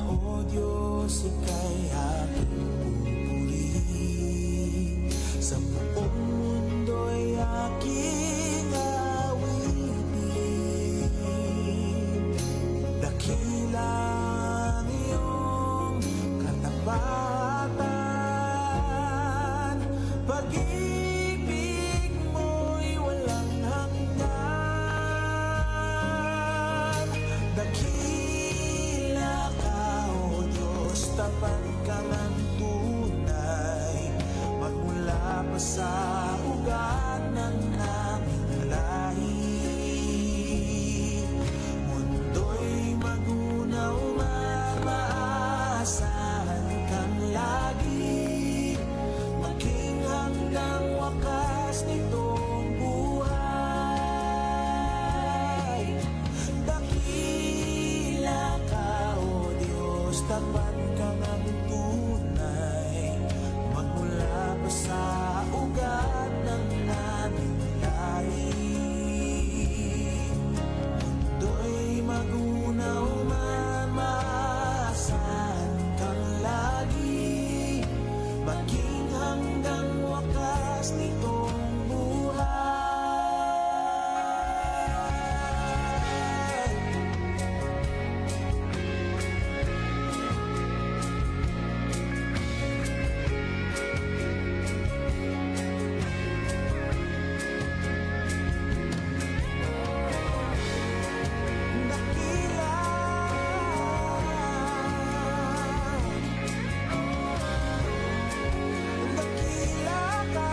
O Diyos, ika'y aking pupurihin. Sa buong mundo'y aking awitin. Dakila ang iyong katapatan. Pag-ibig mo'y walang hanggan. Dakila ka, O Diyos, tapat ka ng tunay. Magmula pa sa ugat ng aming lahi. Mundo'y magunaw man, maasahan kang lagi. Maging hanggang wakas nitong buhay. Dakila ka, O Diyos, tapat ka ng tunay. Magmula pa sa ugat ng aming lahi. Mundo'y magunaw man, maasahan kang lagi. Maging hanggang wakas nitong buhay. Dakila, dakila ka,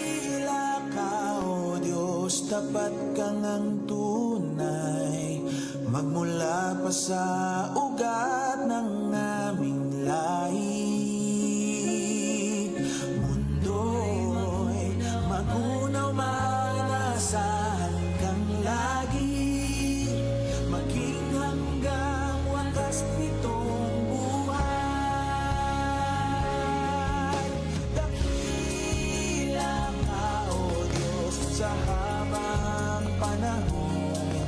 dakila ka, O Diyos, tapat ka ngang tunay. Magmula pa sa ugat ng aming lahi. Mundo'y magunaw man, asahan kang lagi. Maging hanggang wakas nitong buhay. Dakila ka, O Diyos, sa habang panahon.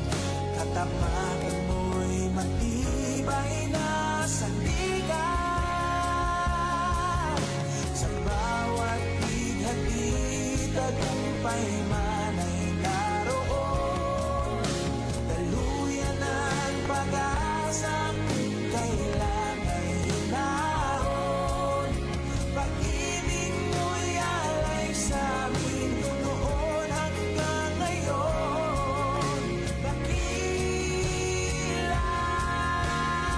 Katapatan mo'y matibay na sandigan. Sa bawat bighati, tagumpay man ay naroon. Daluyan ang pag-asa kung kailan ay hinahon. Pag-ibig mo'y alay sa amin noon hanggang ngayon. Dakila ka,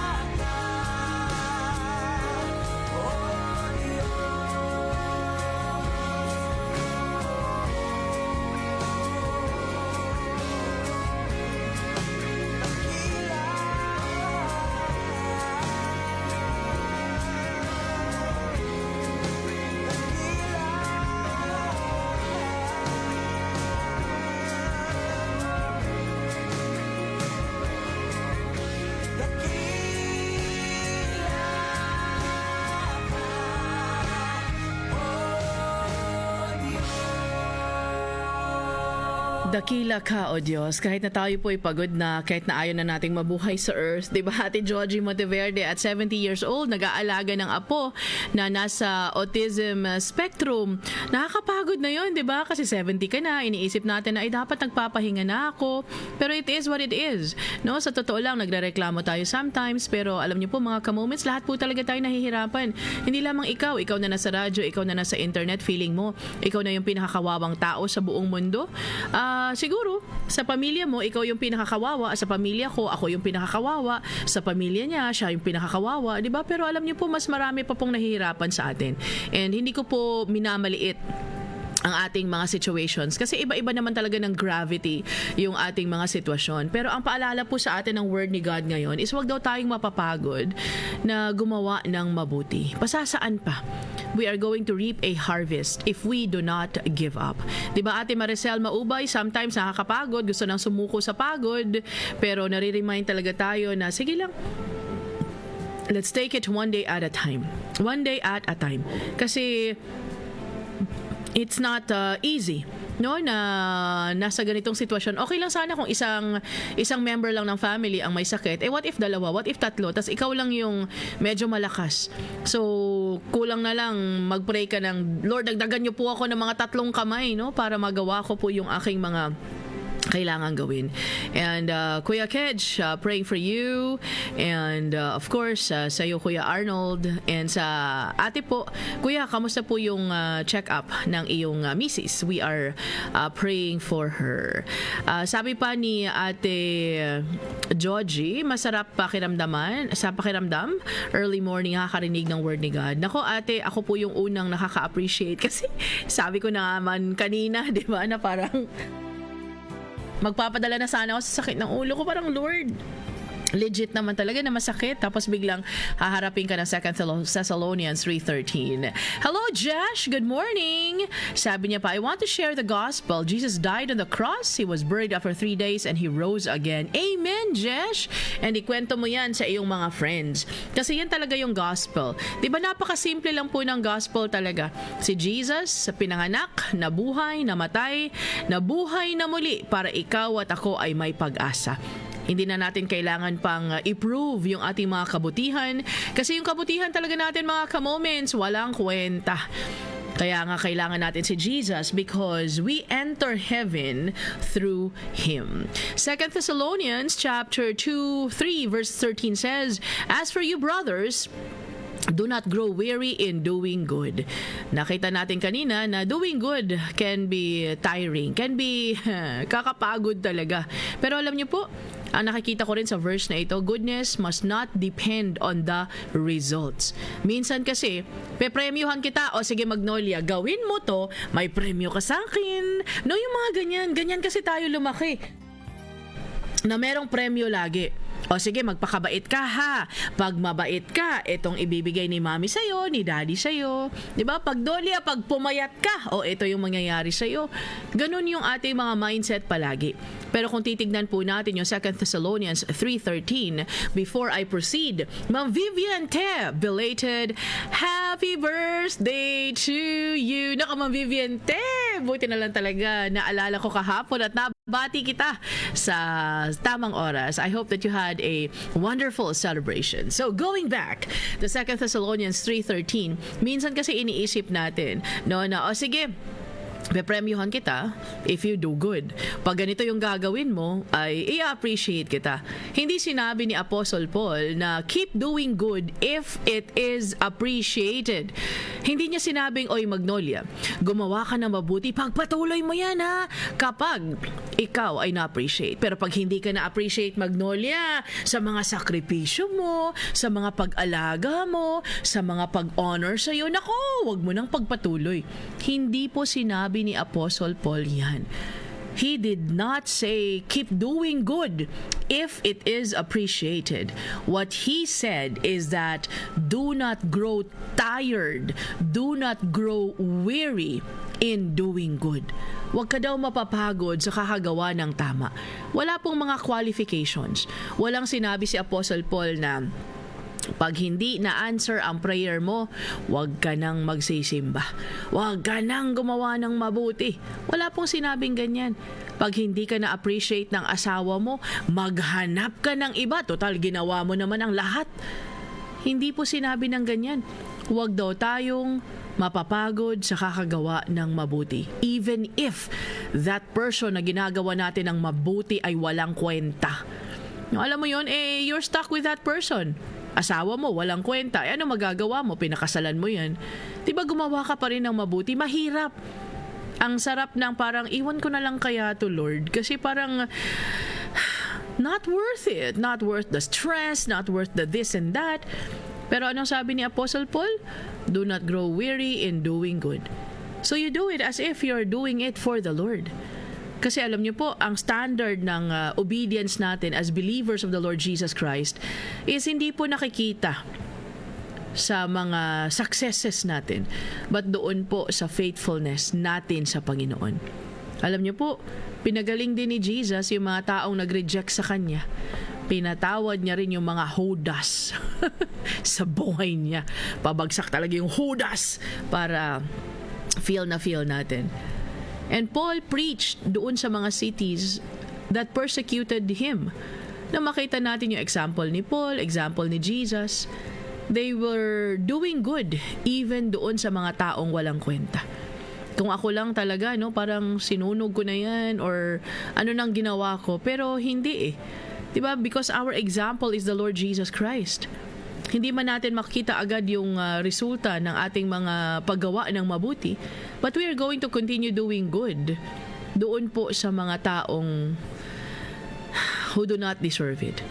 O Dakila ka, O Diyos, kahit na tayo po'y pagod na, kahit na ayaw na nating mabuhay sa earth. Diba, Ate Georgie Monteverde at 70 years old, nag-aalaga ng apo na nasa autism spectrum. Nakakapagod na yon, diba? Kasi 70 ka na, iniisip natin na ay dapat nagpapahinga na ako. Pero it is what it is. No? Sa totoo lang, nagrereklamo tayo sometimes, pero alam niyo po mga ka-moments, lahat po talaga tayo nahihirapan. Hindi lamang ikaw na nasa radyo, ikaw na nasa internet, feeling mo, ikaw na yung pinakakawawang tao sa buong mundo. Siguro, sa pamilya mo, ikaw yung pinakakawawa. Sa pamilya ko, ako yung pinakakawawa. Sa pamilya niya, siya yung pinakakawawa. Diba? Pero alam niyo po, mas marami pa pong nahihirapan sa atin. And hindi ko po minamaliit ang ating mga situations kasi iba-iba naman talaga ng gravity yung ating mga sitwasyon. Pero ang paalala po sa atin ng word ni God ngayon is wag daw tayong mapapagod na gumawa ng mabuti. Pasasaan pa? We are going to reap a harvest if we do not give up. Diba Ate Maricel Maubay, sometimes nakakapagod, gusto nang sumuko sa pagod, pero nare-remind talaga tayo na sige lang, let's take it one day at a time. One day at a time. Kasi it's not easy, no, na nasa ganitong sitwasyon. Okay lang sana kung isang member lang ng family ang may sakit. What if dalawa? What if tatlo? Tas ikaw lang yung medyo malakas. So, kulang na lang mag-pray ka ng, Lord, dagdagan niyo po ako ng mga 3 kamay, no, para magawa ko po yung aking mga kailangan gawin. And Kuya Kedge, praying for you. And of course, sa iyo Kuya Arnold. And sa ate po, Kuya, kamusta po yung check-up ng iyong misis? We are praying for her. Sabi pa ni Ate Georgie, masarap sa pakiramdam. Early morning, nakakarinig ng word ni God. Nako ate, ako po yung unang nakaka-appreciate kasi sabi ko na naman kanina, di ba, na parang magpapadala na sana ako sa sakit ng ulo ko. Parang, Lord, legit naman talaga na masakit. Tapos biglang haharapin ka ng 2 Thessalonians 3:13. Hello, Josh. Good morning. Sabi niya pa, I want to share the gospel. Jesus died on the cross. He was buried after 3 days and He rose again. Amen, Josh. And ikwento mo yan sa iyong mga friends. Kasi yan talaga yung gospel. Diba napakasimple lang po ng gospel talaga. Si Jesus, pinanganak, nabuhay, namatay, nabuhay na muli para ikaw at ako ay may pag-asa. Hindi na natin kailangan pang i-prove yung ating mga kabutihan. Kasi yung kabutihan talaga natin mga ka-moments, walang kwenta. Kaya nga kailangan natin si Jesus because we enter heaven through Him. 2 Thessalonians chapter 2, 3 verse 13 says, As for you brothers, do not grow weary in doing good. Nakita natin kanina na doing good can be tiring, can be kakapagod talaga. Pero alam niyo po, ang nakikita ko rin sa verse na ito, goodness must not depend on the results. Minsan kasi, pepremyohan kita, o sige Magnolia, gawin mo to, may premyo ka sa akin. No, yung mga ganyan. Ganyan kasi tayo lumaki. Na merong premyo lagi. O sige, magpakabait ka ha. Pag mabait ka, itong ibibigay ni mami sa'yo, ni daddy sa'yo. Diba? Pag Dolia, pag pumayat ka, o ito yung mangyayari sa'yo. Ganun yung ating mga mindset palagi. Pero kung titignan po natin yung 2 Thessalonians 3:13, before I proceed, Ma'am Vivian Te, belated happy birthday to you. Naka Ma'am Vivian Te, buti na lang talaga. Naalala ko kahapon at nabati kita sa tamang oras. I hope that you had a wonderful celebration. So going back, the 2 Thessalonians 3:13, minsan kasi iniisip natin, no, na, o sige, pepremyohan kita if you do good. Pag ganito yung gagawin mo, ay i-appreciate kita. Hindi sinabi ni Apostle Paul na keep doing good if it is appreciated. Hindi niya sinabing, oy Magnolia, gumawa ka na mabuti, pagpatuloy mo yan ha, kapag ikaw ay na-appreciate. Pero pag hindi ka na-appreciate, Magnolia, sa mga sakripisyo mo, sa mga pag-alaga mo, sa mga pag-honor sa'yo, nako, wag mo nang pagpatuloy. Hindi po sinabi ni Apostle Paul yan. He did not say, keep doing good if it is appreciated. What he said is that do not grow tired, do not grow weary in doing good. Huwag ka daw mapapagod sa kakagawa ng tama. Wala pong mga qualifications. Walang sinabi si Apostle Paul na pag hindi na-answer ang prayer mo, huwag ka nang magsisimba. Huwag ka nang gumawa ng mabuti. Wala pong sinabing ganyan. Pag hindi ka na-appreciate ng asawa mo, maghanap ka ng iba. Total, ginawa mo naman ang lahat. Hindi po sinabi ng ganyan. Huwag daw tayong mapapagod sa kakagawa ng mabuti. Even if that person na ginagawa natin ng mabuti ay walang kwenta. Alam mo yun, you're stuck with that person. Asawa mo, walang kwenta. Ano magagawa mo? Pinakasalan mo yan. Diba gumawa ka pa rin ng mabuti? Mahirap. Ang sarap ng parang, iwan ko na lang kaya to Lord. Kasi parang, not worth it. Not worth the stress, not worth the this and that. Pero anong sabi ni Apostle Paul? Do not grow weary in doing good. So you do it as if you're doing it for the Lord. Kasi alam niyo po, ang standard ng obedience natin as believers of the Lord Jesus Christ is hindi po nakikita sa mga successes natin, but doon po sa faithfulness natin sa Panginoon. Alam niyo po, pinagaling din ni Jesus yung mga taong nag-reject sa Kanya. Pinatawad niya rin yung mga Judas sa buhay niya. Pabagsak talaga yung Judas para feel natin. And Paul preached doon sa mga cities that persecuted him. Na makita natin yung example ni Paul, example ni Jesus. They were doing good even doon sa mga taong walang kwenta. Kung ako lang talaga, no, parang sinunog ko na yan or ano nang ginawa ko. Pero hindi eh. Diba? Because our example is the Lord Jesus Christ. Hindi man natin makita agad yung resulta ng ating mga paggawa ng mabuti, but we are going to continue doing good doon po sa mga taong who do not deserve it.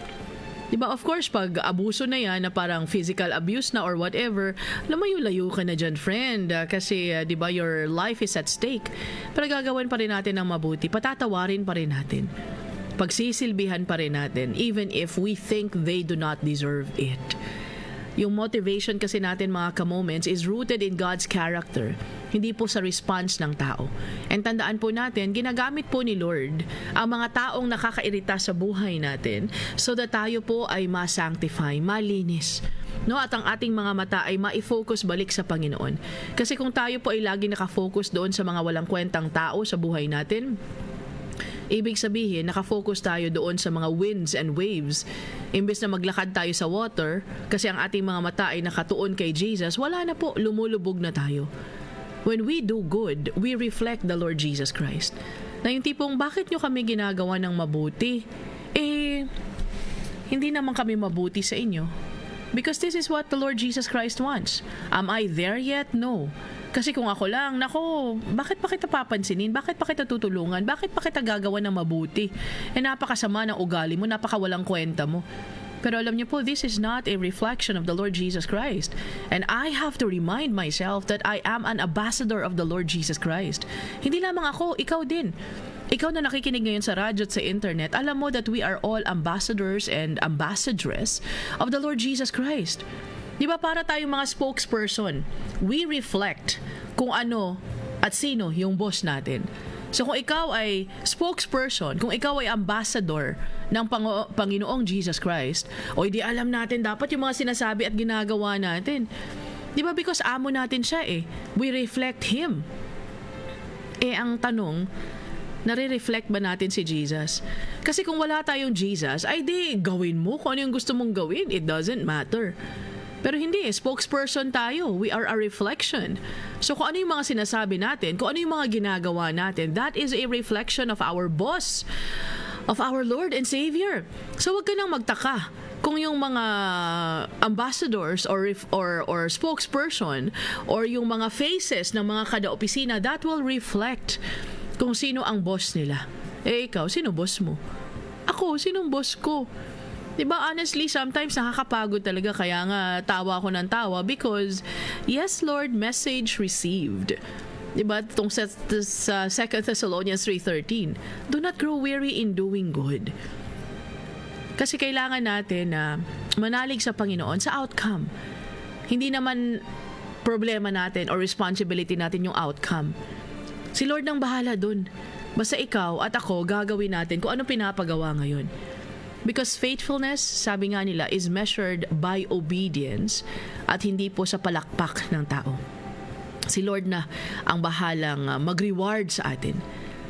Diba? Of course, pag abuso na yan, na parang physical abuse na or whatever, lumayo-layo ka na dyan, friend. Kasi, diba, your life is at stake. Pero gagawin pa rin natin ng mabuti. Patatawarin pa rin natin. Pagsisilbihan pa rin natin, even if we think they do not deserve it. Yung motivation kasi natin, mga ka-moments, is rooted in God's character, hindi po sa response ng tao. And tandaan po natin, ginagamit po ni Lord ang mga taong nakakairita sa buhay natin so that tayo po ay ma-sanctify, malinis. No, at ang ating mga mata ay ma-focus balik sa Panginoon. Kasi kung tayo po ay lagi nakafocus doon sa mga walang kwentang tao sa buhay natin, ibig sabihin, nakafocus tayo doon sa mga winds and waves. Imbes na maglakad tayo sa water, kasi ang ating mga mata ay nakatuon kay Jesus, wala na po, lumulubog na tayo. When we do good, we reflect the Lord Jesus Christ. Na yung tipong, bakit nyo kami ginagawa ng mabuti? Hindi naman kami mabuti sa inyo. Because this is what the Lord Jesus Christ wants. Am I there yet? No. Kasi kung ako lang, nako, bakit pa kita papansinin? Bakit pa kita tutulungan? Bakit pa kita gagawa ng mabuti? Napakasama ng ugali mo, napakawalang kwenta mo. Pero alam niyo po, this is not a reflection of the Lord Jesus Christ. And I have to remind myself that I am an ambassador of the Lord Jesus Christ. Hindi lamang ako, ikaw din. Ikaw na nakikinig ngayon sa radyo at sa internet, alam mo that we are all ambassadors and ambassadress of the Lord Jesus Christ. Di ba para tayong mga spokesperson, we reflect kung ano at sino yung boss natin. So kung ikaw ay spokesperson, kung ikaw ay ambassador ng Panginoong Jesus Christ, o di alam natin dapat yung mga sinasabi at ginagawa natin. Di ba because amo natin siya eh. We reflect Him. Ang tanong, nare-reflect ba natin si Jesus? Kasi kung wala tayong Jesus, ay di gawin mo kung ano yung gusto mong gawin. It doesn't matter. Pero hindi, spokesperson tayo. We are a reflection. So kung ano yung mga sinasabi natin, kung ano yung mga ginagawa natin, that is a reflection of our boss, of our Lord and Savior. So wag ka nang magtaka kung yung mga ambassadors or spokesperson or yung mga faces ng mga kada-opisina, that will reflect kung sino ang boss nila. Ikaw, sino boss mo? Ako, sinong boss ko? Diba, honestly, sometimes nakakapagod talaga, kaya nga tawa ako ng tawa because, yes Lord, message received. Diba, itong sa 2 Thessalonians 3:13, do not grow weary in doing good. Kasi kailangan natin na manalig sa Panginoon sa outcome. Hindi naman problema natin or responsibility natin yung outcome. Si Lord nang bahala dun. Basta ikaw at ako gagawin natin kung ano pinapagawa ngayon. Because faithfulness, sabi nga nila, is measured by obedience at hindi po sa palakpak ng tao. Si Lord na ang bahalang mag-reward sa atin.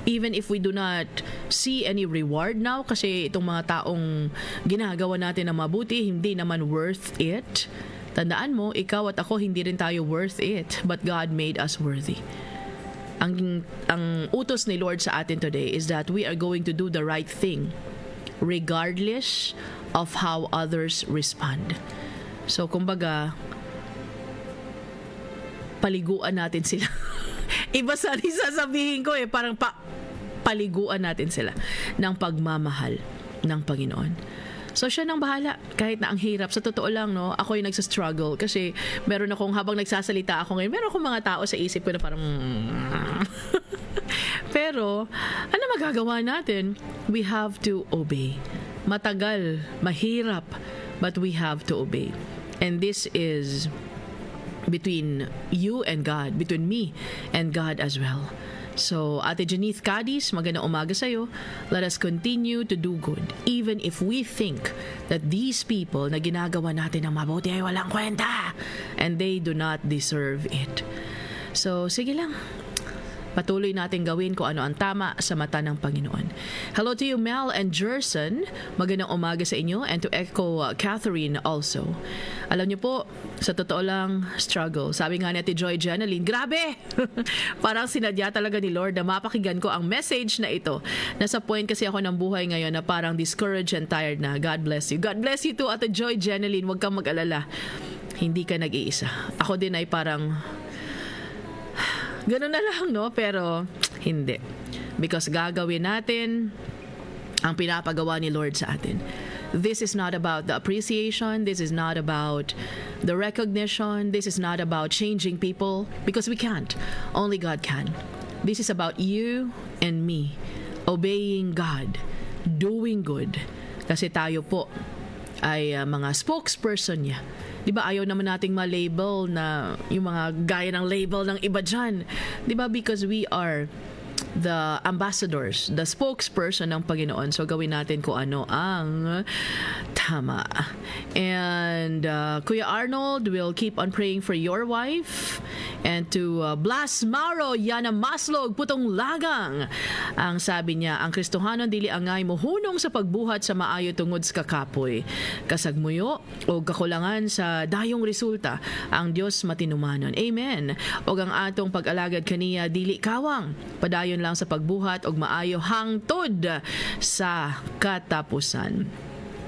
Even if we do not see any reward now, kasi itong mga taong ginagawa natin na mabuti, hindi naman worth it. Tandaan mo, ikaw at ako, hindi rin tayo worth it, but God made us worthy. Ang utos ni Lord sa atin today is that we are going to do the right thing regardless of how others respond. So, kumbaga, paliguan natin sila. Iba sa sasabihin ko parang paliguan natin sila ng pagmamahal ng Panginoon. So siya nang bahala kahit na ang hirap. Sa totoo lang, no, ako yung nagsa-struggle kasi meron akong habang nagsasalita ako ngayon, meron akong mga tao sa isip ko na parang pero ano magagawa natin? We have to obey. Matagal, mahirap, but we have to obey. And this is between you and God, between me and God as well. So, Ate Janith Cadiz, magandang umaga sa'yo. Let us continue to do good even if we think that these people na ginagawa natin ng mabuti ay walang kwenta and they do not deserve it. So, sige lang. Patuloy natin gawin kung ano ang tama sa mata ng Panginoon. Hello to you, Mel and Jerson. Magandang umaga sa inyo, and to echo Catherine also. Alam niyo po, sa totoo lang, struggle. Sabi nga ni Ate Joy Jeneline, grabe! Parang sinadya talaga ni Lord na mapakinggan ko ang message na ito. Nasa point kasi ako ng buhay ngayon na parang discouraged and tired na. God bless you. God bless you too, Ate Joy Jeneline. Huwag kang mag-alala. Hindi ka nag-iisa. Ako din ay parang ganun na lang, no? Pero hindi. Because gagawin natin ang pinapagawa ni Lord sa atin. This is not about the appreciation. This is not about the recognition. This is not about changing people. Because we can't. Only God can. This is about you and me. Obeying God. Doing good. Kasi tayo po ay mga spokesperson niya. Diba ayaw naman nating ma-label na yung mga gaya ng label ng iba dyan. Diba because we are the ambassadors, the spokesperson ng Panginoon. So gawin natin kung ano ang tama. And Kuya Arnold will keep on praying for your wife. And to Blas Mauro, Yana Maslog, Putong Lagang. Ang sabi niya, ang Kristohanon dili angay mohunong sa pagbuhat sa maayo tungod sa kakapoy. Kasagmuyo o kakulangan sa dayong resulta, ang Dios matinumanon. Amen. O ang atong pag-alagad kaniya dili kawang, padayon lang sa pagbuhat og maayo hangtod sa katapusan.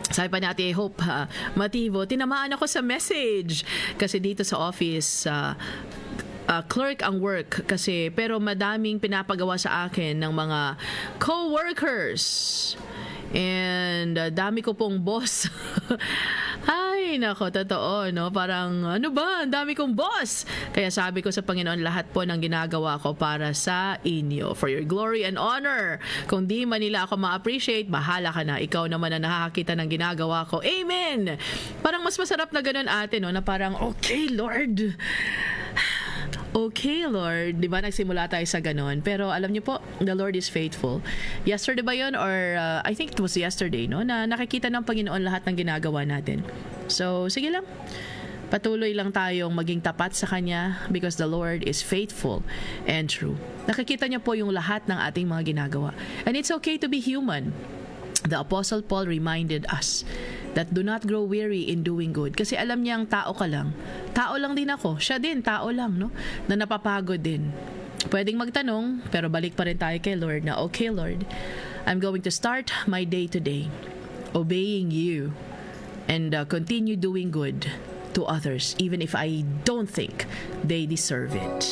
Sabi pa natin, I hope Mativo, tinamaan ako sa message kasi dito sa office clerk ang work kasi pero madaming pinapagawa sa akin ng mga co-workers and dami ko pong boss. Ay, nako, totoo, no? Parang, ano ba? Ang dami kong boss. Kaya sabi ko sa Panginoon, lahat po ng ginagawa ko para sa inyo. For your glory and honor. Kung di man nila ako ma-appreciate, bahala ka na. Ikaw naman na nakakita ng ginagawa ko. Amen! Parang mas masarap na ganun ate, no? Na parang, okay, Lord. Okay, Lord. Di ba nagsimula tayo sa ganon? Pero alam niyo po, the Lord is faithful. Yesterday ba yun? Or I think it was yesterday, no? Na nakikita ng Panginoon lahat ng ginagawa natin. So, sige lang. Patuloy lang tayong maging tapat sa Kanya because the Lord is faithful and true. Nakikita niya po yung lahat ng ating mga ginagawa. And it's okay to be human. The Apostle Paul reminded us that do not grow weary in doing good. Kasi alam niya ang tao ka lang. Tao lang din ako. Siya din, tao lang, no? Na napapagod din. Pwedeng magtanong, pero balik pa rin tayo kay Lord na, okay, Lord, I'm going to start my day today obeying you and continue doing good to others, even if I don't think they deserve it.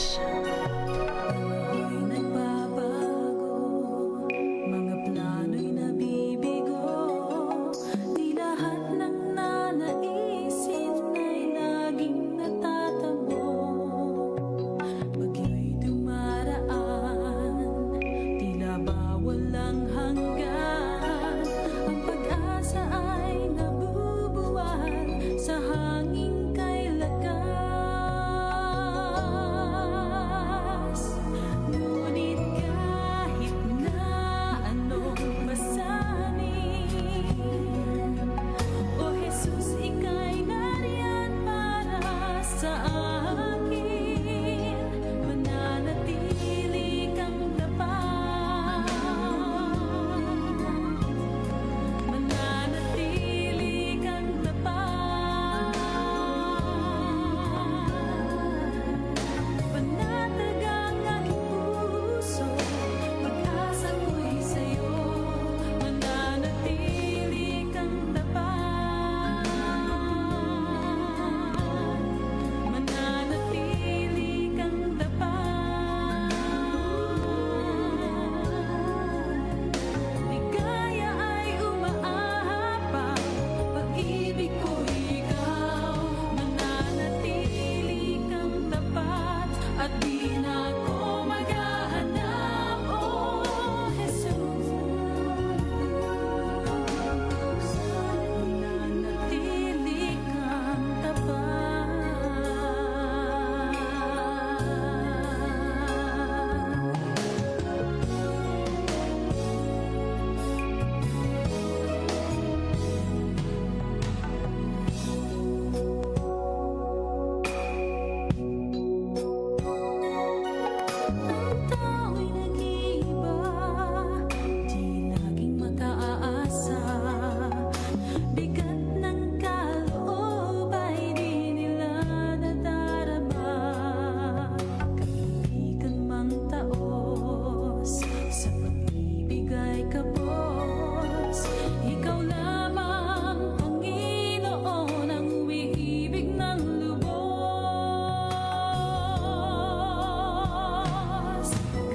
Ang tao'y nag-iiba, di laging makaasa. Bigat ng kaloob ay di nila nadarama. Kaibigan mang taos, sa pag-ibig ay kapos. Ikaw lamang, Panginoon, ang umiibig ng lubos.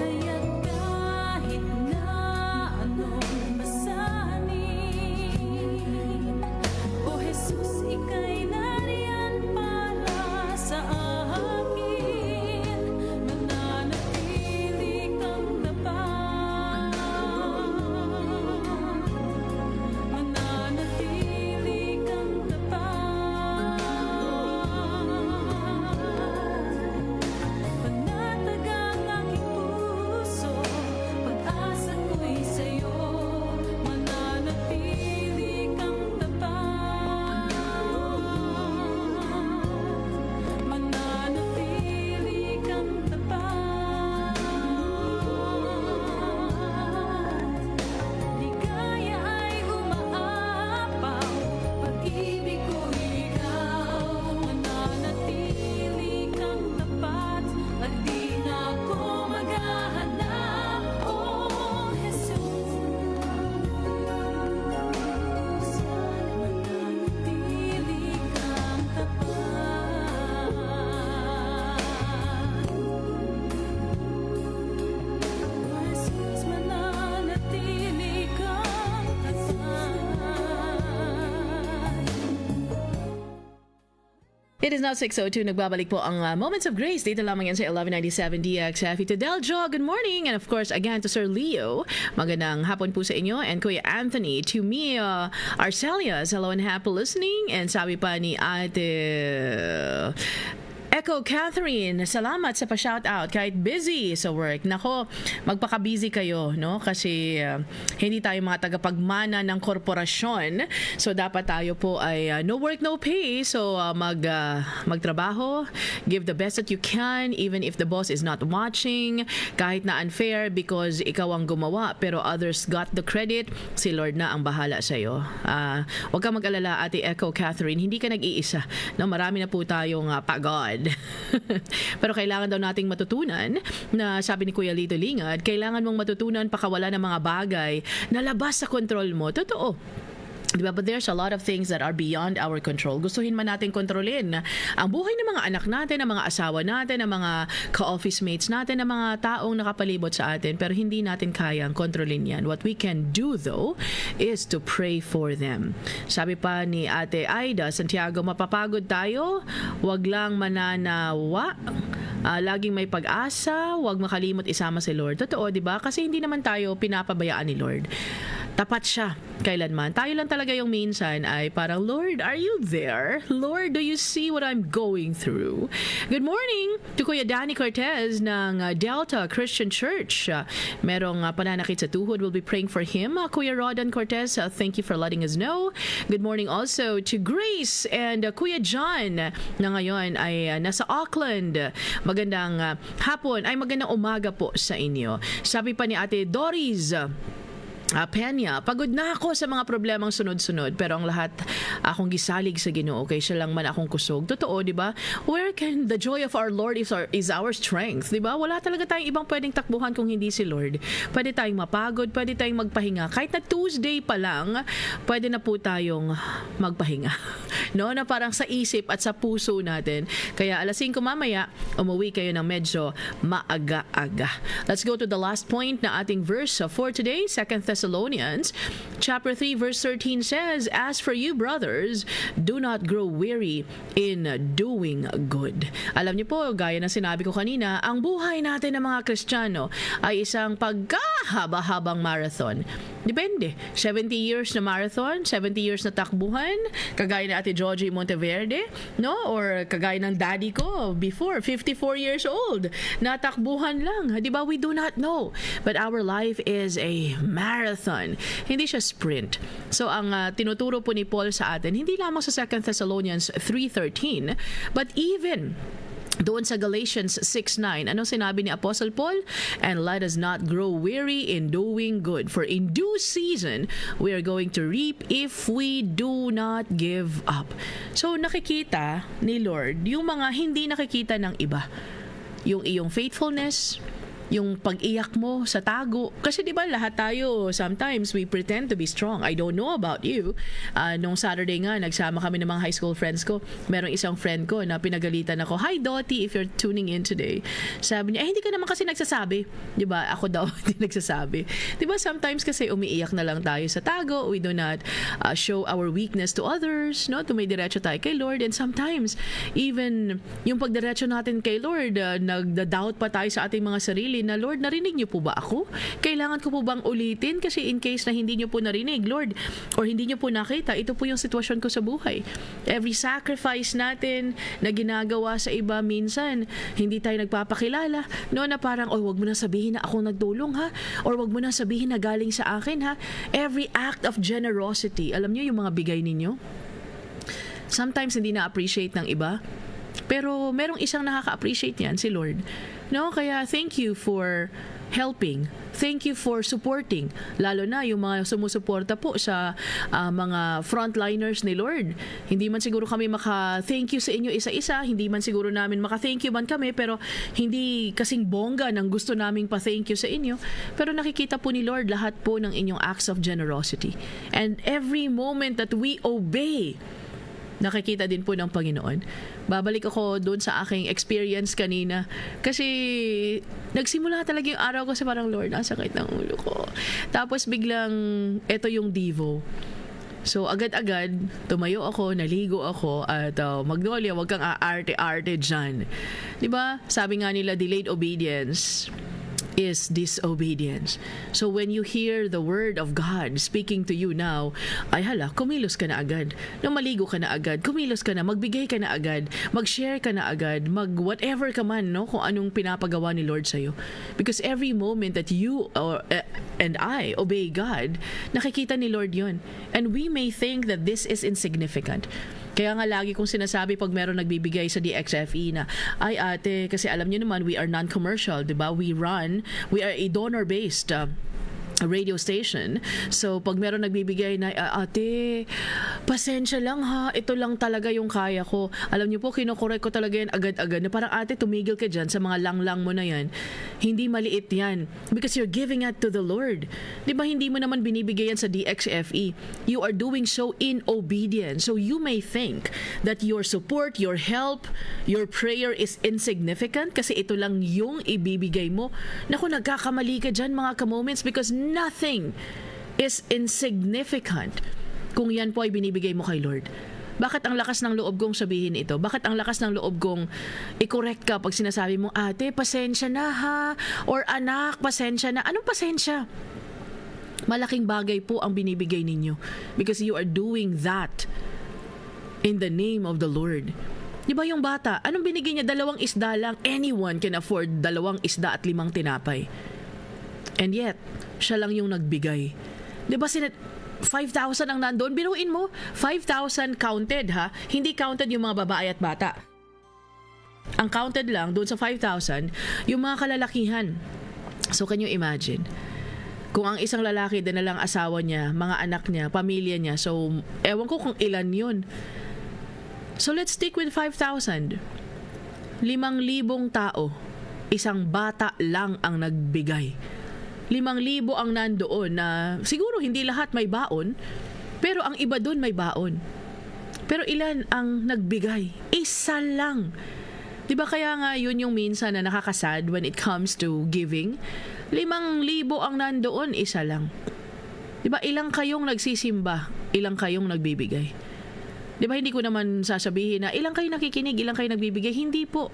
Kaya't kahit na anong masanin, O Jesus, ika'y nariyan para sa akin. Mananatili kang tapat. Mananatili kang tapat. Panatag ang aking puso, pag-asa ko'y sa'yo. Mananatili kang tapat. Mananatili kang tapat. Ligaya ay umaapaw, pag-ibig ko'y ikaw. Mananatili kang tapat, at di na ako maghahanap, O Jesus. Mananatili kang tapat. O Jesus, mananatili kang tapat. It is now 6:02. Nagbabalik po ang Moments of Grace. Dito lamang yan sa 1197 DXF. To Deljo, good morning. And of course, again to Sir Leo. Magandang hapon po sa inyo. And Kuya Anthony. To me, Arcelias, hello and happy listening. And sabi pa ni Ate Echo Catherine, salamat sa pa-shoutout kahit busy sa work. Nako, magpaka-busy kayo, no? Kasi hindi tayo mga tagapagmana ng korporasyon. So dapat tayo po ay no work, no pay. So magtrabaho, give the best that you can even if the boss is not watching. Kahit na unfair because ikaw ang gumawa pero others got the credit, si Lord na ang bahala sa iyo. Huwag kang mag-alala, Ate Echo Catherine, hindi ka nag-iisa. No, marami na po tayong pagod. Pero kailangan daw nating matutunan na sabi ni Kuya Lito Lingad, kailangan mong matutunan pakawala ng mga bagay na labas sa kontrol mo. Totoo. Diba? But there's a lot of things that are beyond our control. Gustuhin man natin kontrolin ang buhay ng mga anak natin, ng mga asawa natin, ng mga ka-office mates natin, ng mga taong nakapalibot sa atin, pero hindi natin kayang kontrolin yan. What we can do though is to pray for them. Sabi pa ni Ate Aida Santiago, mapapagod tayo, wag lang mananawa, laging may pag-asa, wag makalimot isama si Lord. Totoo, diba? Kasi hindi naman tayo pinapabayaan ni Lord. Tapat siya kailanman. Tayo lang talaga yung minsan ay parang, Lord, are you there? Lord, do you see what I'm going through? Good morning to Kuya Danny Cortez ng Delta Christian Church. Merong pananakit sa tuhod. We'll be praying for him. Kuya Rodan Cortez, thank you for letting us know. Good morning also to Grace and Kuya John na ngayon ay nasa Auckland. Magandang hapon, ay magandang umaga po sa inyo. Sabi pa ni Ate Doris Peña, pagod na ako sa mga problemang sunod-sunod pero ang lahat akong gisalig sa Ginoo kay siya lang man akong kusog. Totoo, di ba? Where can the joy of our Lord is our strength, di ba? Wala talaga tayong ibang pwedeng takbuhan kung hindi si Lord. Pwede tayong mapagod, pwede tayong magpahinga. Kahit na Tuesday pa lang, pwede na po tayong magpahinga. No? Na parang sa isip at sa puso natin. Kaya alas 5 mamaya, umuwi kayo ng medyo maaga-aga. Let's go to the last point na ating verse for today, 2 Thessalonians chapter 3 verse 13 says, "As for you brothers, do not grow weary in doing good." Alam niyo po, gaya ng sinabi ko kanina, ang buhay natin ng mga Kristiyano ay isang pagkahaba-habang marathon. Depende. 70 years na marathon, 70 years na takbuhan, kagaya na Ate Georgie Monteverde, no? Or kagaya ng daddy ko before, 54 years old, natakbuhan lang. Di ba? We do not know. But our life is a marathon. Hindi siya sprint. So, ang tinuturo po ni Paul sa atin, hindi lamang sa 2 Thessalonians 3:13, but even Doon sa Galatians 6:9, ano sinabi ni Apostle Paul? And let us not grow weary in doing good, for in due season we are going to reap if we do not give up. So nakikita ni Lord yung mga hindi nakikita ng iba. Yung iyong faithfulness, yung pag-iyak mo sa tago. Kasi di ba lahat tayo, sometimes we pretend to be strong. I don't know about you. Nung Saturday nga, nagsama kami ng mga high school friends ko. Merong isang friend ko na pinagalitan ako, "Hi Dottie, if you're tuning in today." Sabi niya, hindi ka naman kasi nagsasabi. Di ba? Ako daw hindi nagsasabi. Di ba sometimes kasi umiiyak na lang tayo sa tago. We do not show our weakness to others. No? Tumidiretso tayo kay Lord. And sometimes, even yung pagdiretso natin kay Lord, nagda-doubt pa tayo sa ating mga sarili na, Lord, narinig niyo po ba ako? Kailangan ko po bang ulitin? Kasi in case na hindi niyo po narinig, Lord, or hindi niyo po nakita, ito po yung sitwasyon ko sa buhay. Every sacrifice natin na ginagawa sa iba, minsan, hindi tayo nagpapakilala, no, na parang, wag mo na sabihin na ako nagtulong, ha? Or wag mo na sabihin na galing sa akin, ha? Every act of generosity, alam niyo yung mga bigay ninyo? Sometimes hindi na-appreciate ng iba. Pero merong isang nakaka-appreciate niyan, si Lord. No, kaya thank you for helping. Thank you for supporting. Lalo na yung mga sumusuporta po sa mga frontliners ni Lord. Hindi man siguro kami maka-thank you sa inyo isa-isa. Hindi man siguro namin maka-thank you man kami. Pero hindi kasing bongga ng gusto naming pa-thank you sa inyo. Pero nakikita po ni Lord lahat po ng inyong acts of generosity. And every moment that we obey, nakikita din po ng Panginoon. Babalik ako doon sa aking experience kanina. Kasi nagsimula talaga yung araw ko sa parang, Lord, ang sakit ng ulo ko. Tapos biglang, eto yung Devo. So agad-agad, tumayo ako, naligo ako, at Magnolia, wag kang aarte-arte dyan. Diba? Sabi nga nila, delayed obedience is disobedience. So when you hear the word of God speaking to you now, ay hala, kumilos ka na agad. Nung maligo ka na agad, kumilos ka na, magbigay ka na agad, mag-share ka na agad, mag-whatever ka man, no, kung anong pinapagawa ni Lord sa'yo. Because every moment that you and I obey God, nakikita ni Lord yon. And we may think that this is insignificant. Kaya nga lagi kong sinasabi pag meron nagbibigay sa DXFE na, ay ate, kasi alam niyo naman, we are non-commercial, diba? We are a donor-based radio station. So, pag meron nagbibigay na, ate, pasensya lang ha, ito lang talaga yung kaya ko. Alam niyo po, kinokorek ko talaga yan agad-agad. Na parang, ate, tumigil ka dyan sa mga lang-lang mo na yan. Hindi maliit yan. Because you're giving it to the Lord. Di ba, hindi mo naman binibigay yan sa DXFE. You are doing so in obedience. So, you may think that your support, your help, your prayer is insignificant kasi ito lang yung ibibigay mo. Naku, nagkakamali ka dyan mga ka-moments because nothing is insignificant kung yan po ay binibigay mo kay Lord. Bakit ang lakas ng loob kong sabihin ito? Bakit ang lakas ng loob kong i-correct ka pag sinasabi mo, ate, pasensya na ha? Or anak, pasensya na. Anong pasensya? Malaking bagay po ang binibigay ninyo because you are doing that in the name of the Lord. Di ba yung bata, anong binigay niya? 2 isda lang. Anyone can afford 2 isda at 5 tinapay. And yet, siya lang yung nagbigay. Di ba 5,000 ang nandoon? Biruin mo, 5,000 counted ha? Hindi counted yung mga babae at bata. Ang counted lang doon sa 5,000, yung mga kalalakihan. So can you imagine? Kung ang isang lalaki, dinalang asawa niya, mga anak niya, pamilya niya. So, ewan ko kung ilan yun. So let's stick with 5,000. 5,000 tao. Isang bata lang ang nagbigay. 5,000 ang nandoon na siguro hindi lahat may baon, pero ang iba doon may baon. Pero ilan ang nagbigay? Isa lang. Diba kaya nga yun yung minsan na nakakasad when it comes to giving? 5,000 ang nandoon, isa lang. Diba ilang kayong nagsisimba? Ilang kayong nagbibigay? Diba hindi ko naman sasabihin na ilang kayo nakikinig, ilang kayo nagbibigay? Hindi po.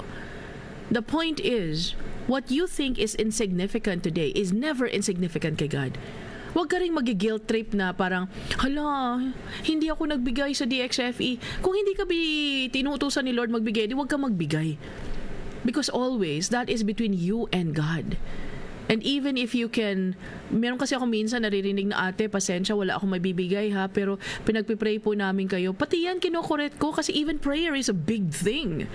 The point is, what you think is insignificant today is never insignificant kay God. Huwag ka rin mag-guilt trip na parang, hala, hindi ako nagbigay sa DXFE. Kung hindi ka tinutusan ni Lord magbigay, di huwag ka magbigay. Because always, that is between you and God. And even if you can, meron kasi ako minsan naririnig na, ate, pasensya, wala akong mabibigay ha, pero pinagpipray po namin kayo. Pati yan kinokorek ko kasi even prayer is a big thing.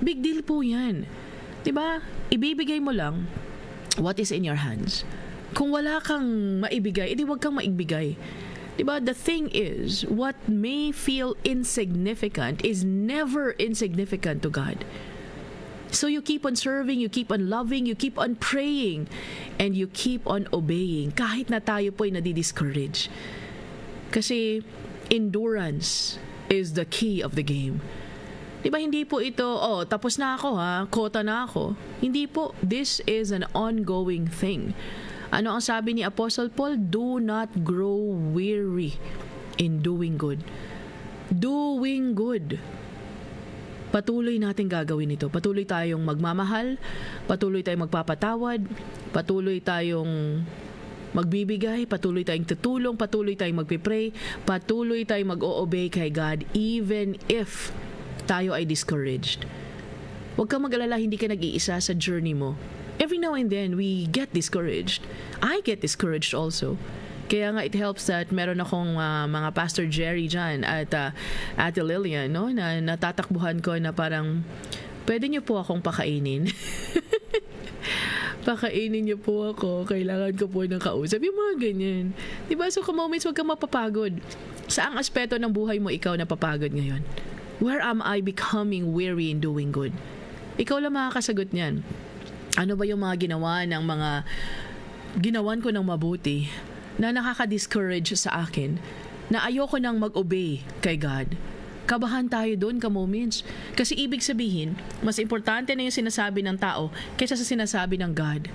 Big deal po yan. 'Di ba? Ibibigay mo lang what is in your hands. Kung wala kang maibigay, edi wag kang maibigay. 'Di ba? The thing is, what may feel insignificant is never insignificant to God. So you keep on serving, you keep on loving, you keep on praying, and you keep on obeying kahit na tayo po ay nadi-discourage. Kasi endurance is the key of the game. Diba hindi po ito, tapos na ako quota na ako. Hindi po, this is an ongoing thing. Ano ang sabi ni Apostle Paul? Do not grow weary in doing good. Doing good. Patuloy natin gagawin ito. Patuloy tayong magmamahal, patuloy tayong magpapatawad, patuloy tayong magbibigay, patuloy tayong tutulong, patuloy tayong magpipray, patuloy tayong mag-o-obey kay God even if tayo ay discouraged. Huwag kang mag-alala, hindi ka nag-iisa sa journey mo. Every now and then, we get discouraged. I get discouraged also. Kaya nga it helps that meron akong mga Pastor Jerry dyan at Ate Lillian, no? Na natatakbuhan ko na parang, pwede niyo po akong pakainin. Pakainin niyo po ako. Kailangan ko po ng kausap. Yung mga ganyan. Diba? So, moments, huwag kang mapapagod. Saang aspeto ng buhay mo ikaw napapagod ngayon? Where am I becoming weary in doing good? Ikaw lang makakasagot niyan. Ano ba yung mga ginawan ko ng mabuti na nakaka-discourage sa akin na ayoko nang mag-obey kay God? Kabahan tayo doon ka-moments. Kasi ibig sabihin, mas importante na yung sinasabi ng tao kaysa sa sinasabi ng God.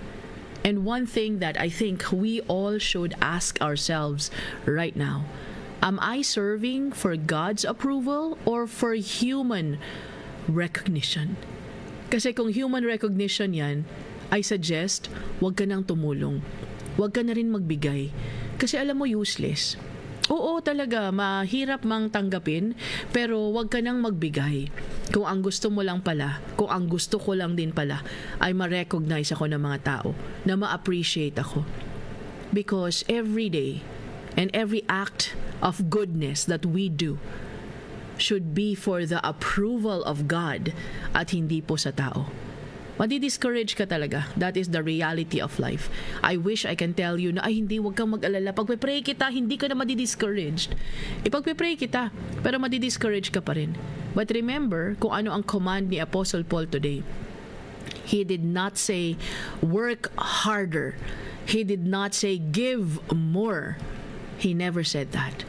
And one thing that I think we all should ask ourselves right now, am I serving for God's approval or for human recognition? Kasi kung human recognition yan, I suggest, huwag ka nang tumulong. Huwag ka na rin magbigay. Kasi alam mo, useless. Oo, talaga, mahirap mang tanggapin, pero huwag ka nang magbigay. Kung ang gusto mo lang pala, kung ang gusto ko lang din pala, ay ma-recognize ako ng mga tao, na ma-appreciate ako. Because every day, and every act of goodness that we do should be for the approval of God at hindi po sa tao. Madi-discourage ka talaga. That is the reality of life. I wish I can tell you na hindi, wag kang mag-alala. Pagpe-pray kita, hindi ka na madi-discouraged. Ipagpe-pray kita, pero madi-discourage ka pa rin. But remember kung ano ang command ni Apostle Paul today. He did not say, work harder. He did not say, give more. He never said that.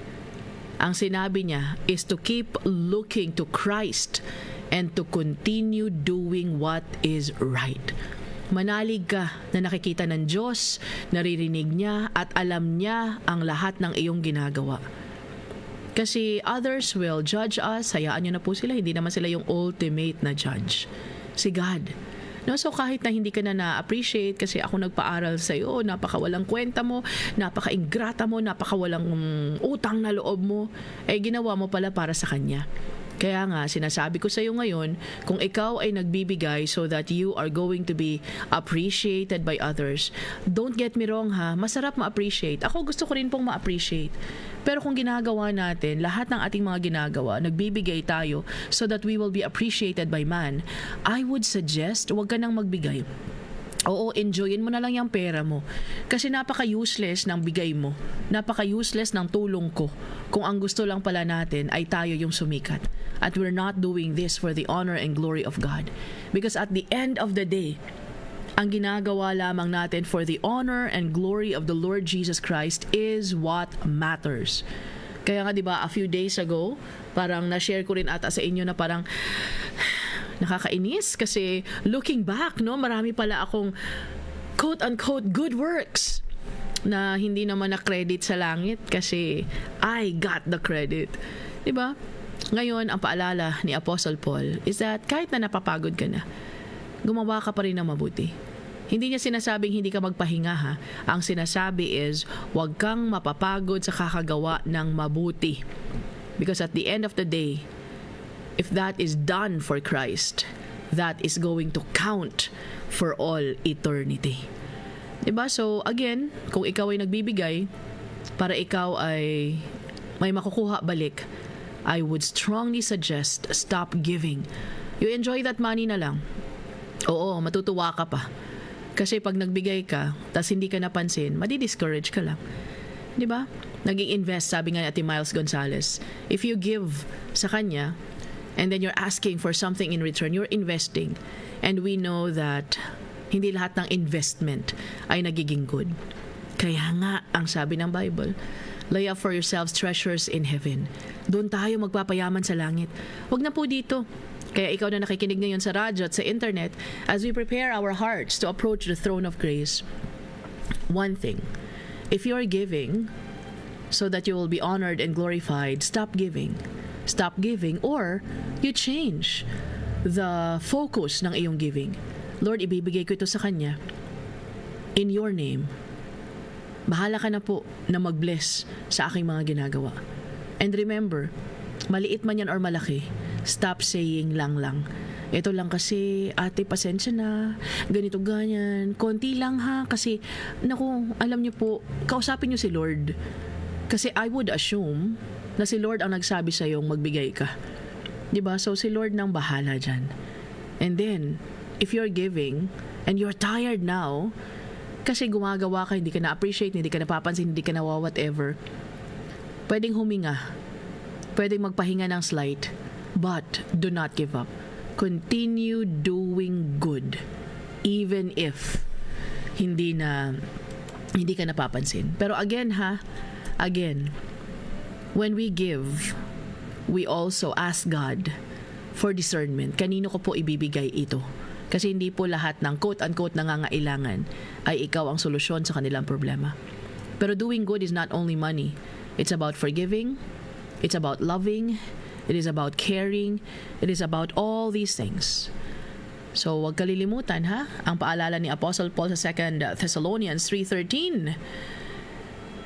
Ang sinabi niya is to keep looking to Christ and to continue doing what is right. Manalig ka na nakikita ng Diyos, naririnig niya at alam niya ang lahat ng iyong ginagawa. Kasi others will judge us, hayaan niyo na po sila, hindi naman sila yung ultimate na judge. Si God. No, so kahit na hindi ka na na-appreciate kasi ako nagpaaral sa iyo, napakawalang kwenta mo, napaka-ingrata mo, napakawalang utang na loob mo, ginawa mo pala para sa Kanya. Kaya nga, sinasabi ko sa iyo ngayon, kung ikaw ay nagbibigay so that you are going to be appreciated by others, don't get me wrong ha, masarap ma-appreciate. Ako gusto ko rin pong ma-appreciate. Pero kung ginagawa natin, lahat ng ating mga ginagawa, nagbibigay tayo so that we will be appreciated by man, I would suggest, huwag ka nang magbigay. Oo, enjoyin mo na lang yung pera mo. Kasi napaka-useless ng bigay mo. Napaka-useless ng tulong ko. Kung ang gusto lang pala natin ay tayo yung sumikat. At we're not doing this for the honor and glory of God. Because at the end of the day, ang ginagawa lamang natin for the honor and glory of the Lord Jesus Christ is what matters. Kaya nga 'di ba, a few days ago, parang na-share ko rin ata sa inyo na parang nakakainis kasi looking back, no, marami pala akong quote-unquote good works na hindi naman na-credit sa langit kasi I got the credit. 'Di ba? Ngayon, ang paalala ni Apostle Paul is that kahit na napapagod ka na, gumawa ka pa rin ng mabuti. Hindi niya sinasabing hindi ka magpahinga ha. Ang sinasabi is, huwag kang mapapagod sa kakagawa ng mabuti. Because at the end of the day, if that is done for Christ, that is going to count for all eternity. Diba? So again, kung ikaw ay nagbibigay, para ikaw ay may makukuha balik, I would strongly suggest stop giving You enjoy that money na lang. Oo, matutuwa ka pa. Kasi pag nagbigay ka, tas hindi ka napansin, madi-discourage ka lang. 'Di ba? Nag-i-invest, sabi nga ni Ate Miles Gonzalez. If you give sa kanya, and then you're asking for something in return, you're investing. And we know that hindi lahat ng investment ay nagiging good. Kaya nga, ang sabi ng Bible, lay up for yourselves treasures in heaven. Doon tayo magpapayaman sa langit. Huwag na po dito. Kaya ikaw na nakikinig ngayon sa radyo at sa internet, as we prepare our hearts to approach the throne of grace, one thing, if you're giving so that you will be honored and glorified, stop giving. Stop giving, or you change the focus ng iyong giving. Lord, ibibigay ko ito sa Kanya in your name. Bahala ka na po na mag-bless sa aking mga ginagawa. And remember, maliit man yan or malaki, stop saying lang. Ito lang kasi, ate, pasensya na, ganito, ganyan, konti lang ha, kasi, naku, alam niyo po, kausapin niyo si Lord. Kasi I would assume na si Lord ang nagsabi sa iyong magbigay ka. Diba? So, si Lord nang bahala dyan. And then, if you're giving, and you're tired now, kasi gumagawa ka, hindi ka na-appreciate, hindi ka napapansin, hindi ka whatever, pwedeng huminga, pwedeng magpahinga ng slight, but do not give up. Continue doing good, even if hindi ka napapansin. Pero again, when we give, we also ask God for discernment. Kanino ko po ibibigay ito? Kasi hindi po lahat ng quote-unquote nangangailangan ay ikaw ang solusyon sa kanilang problema. Pero doing good is not only money. It's about forgiving. It's about loving. It is about caring. It is about all these things. So, huwag kalilimutan, ha? Ang paalala ni Apostle Paul sa 2 Thessalonians 3:13.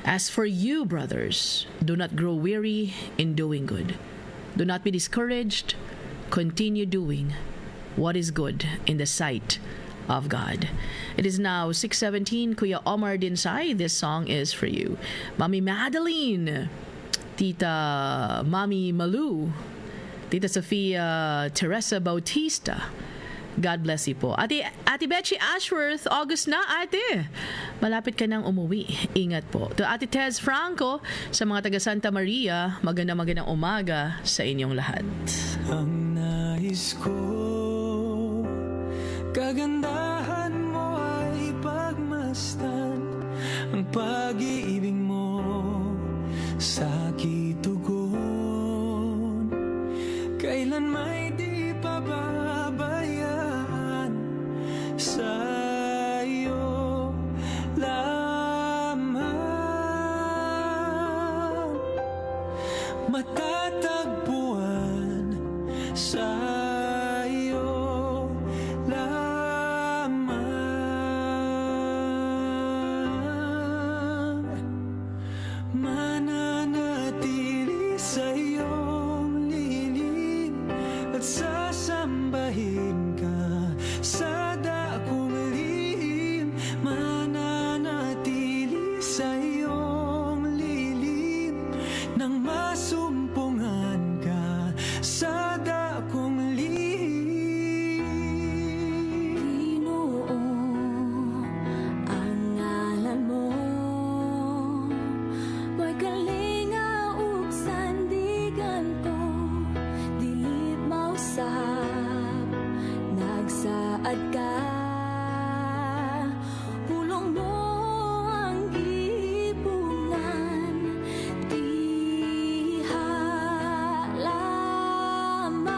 As for you, brothers, do not grow weary in doing good. Do not be discouraged. Continue doing what is good in the sight of God. It is now 6:17. Kuya Omar Dinsay, this song is for you. Mami Madeline, Tita Mami Malu, Tita Sofia Teresa Bautista, God bless you po. Ate Betchy Ashworth, August na, ate. Malapit ka nang umuwi. Ingat po. To Ate Tez Franco, sa mga taga Santa Maria, magandang umaga sa inyong lahat. Ang nais ko, kagandahan mo ay pagmasdan, ang pag-ibig mo sa kitugon, kailan may di pababayaan sa iyo lamang, matatagpuan sa iyo lamang, mananatili sa iyong lilim at sasambahin ka sa dakong lihim, mananatili sa iyong lilim nang masumpungan ka sa dakong lihim. Ginoo, ang ngalan mo, mo'y kalinga ug sandigan ko, dili mausap, nagsaad ka, pulong mo ang gipungan, diha lamang,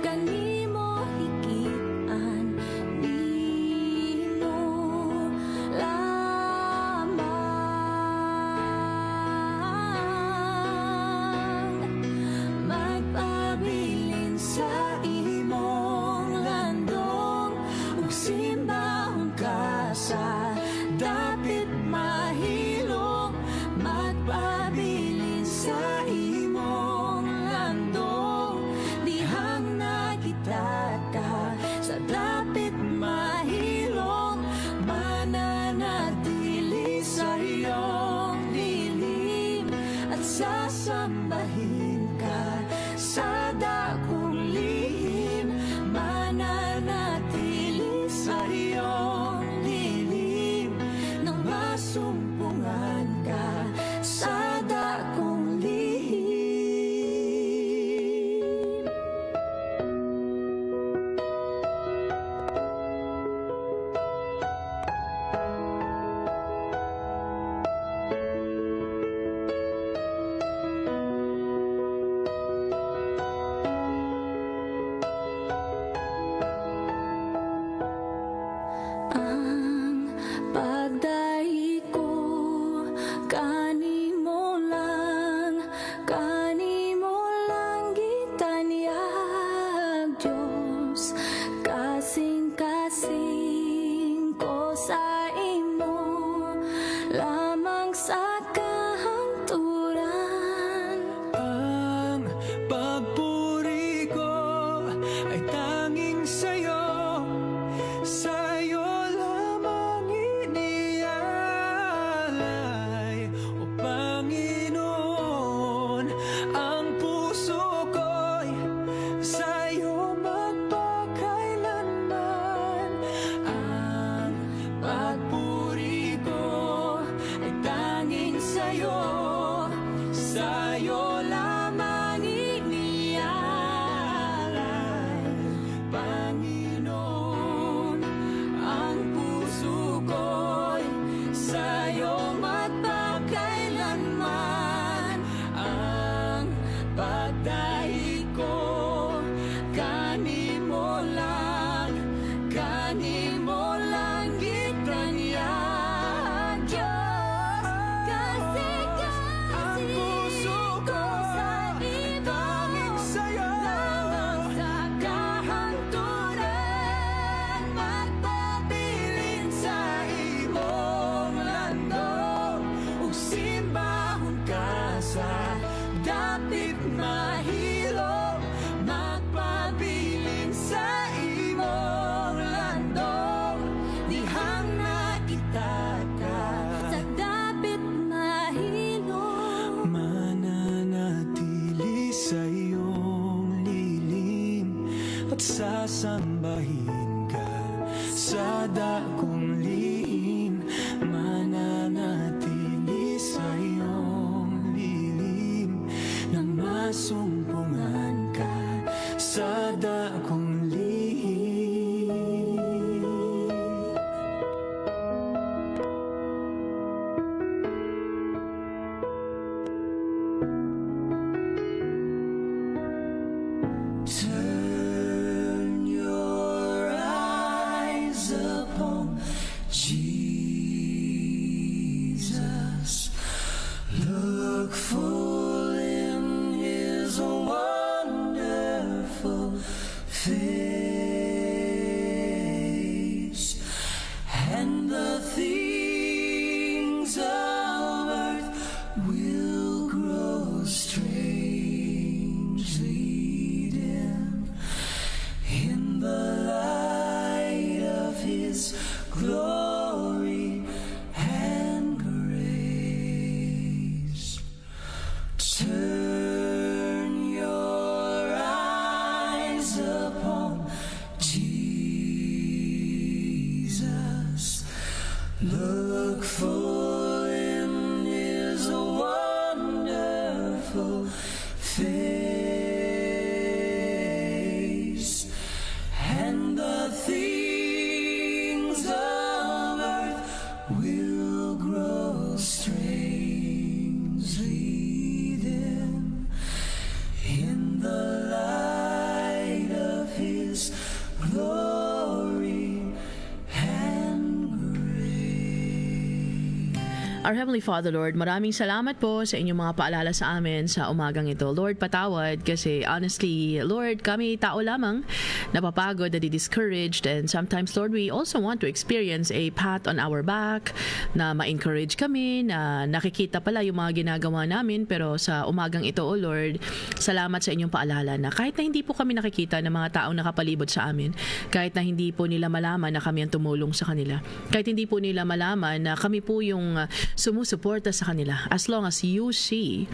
kanimo hikitan, nimo lamang, magpabilin sa imong landong, ug simbahon ka sa dapit mahilong, magpabilin sa imong landong, dihang nakita ka sa dapit mahilong, mananatili sa iyong dilim at sasambahin ka kanimo langit kaniya Diyos kasi Ang puso ko sa imo tanging sa'yo. lamang sa kahantunan Magpabilin sa imong landong ug simbahon ka sa dapit mahilom. Magpabilin sa imong landong dihang nakita ka. sa dapit mahilom Mananatili sa iyong lilim at sasambahin ka sa dakong liim. Mananatili sa iyong lilim nang masumpungan ka sa dakong liim. Turn your eyes upon Jesus. Look full in his wonderful face, and the things of earth will grow strangely dim in the light of his glory and grace. Turn your eyes upon Jesus. Look full in his wonderful face, and the things of earth will grow strangely dim in the light of his glory and grace. Our Heavenly Father, Lord, maraming salamat po sa inyong mga paalala sa amin sa umagang ito. Lord, patawad kasi honestly, Lord, kami tao lamang, napapagod, discouraged, and sometimes, Lord, we also want to experience a pat on our back, na ma-encourage kami, na nakikita pala yung mga ginagawa namin, pero sa umagang ito, oh Lord, salamat sa inyong paalala na kahit na hindi po kami nakikita ng mga taong nakapalibot sa amin, kahit na hindi po nila malaman na kami ang tumulong sa kanila, kahit hindi po nila malaman na kami po yung sumusuporta sa kanila, as long as you see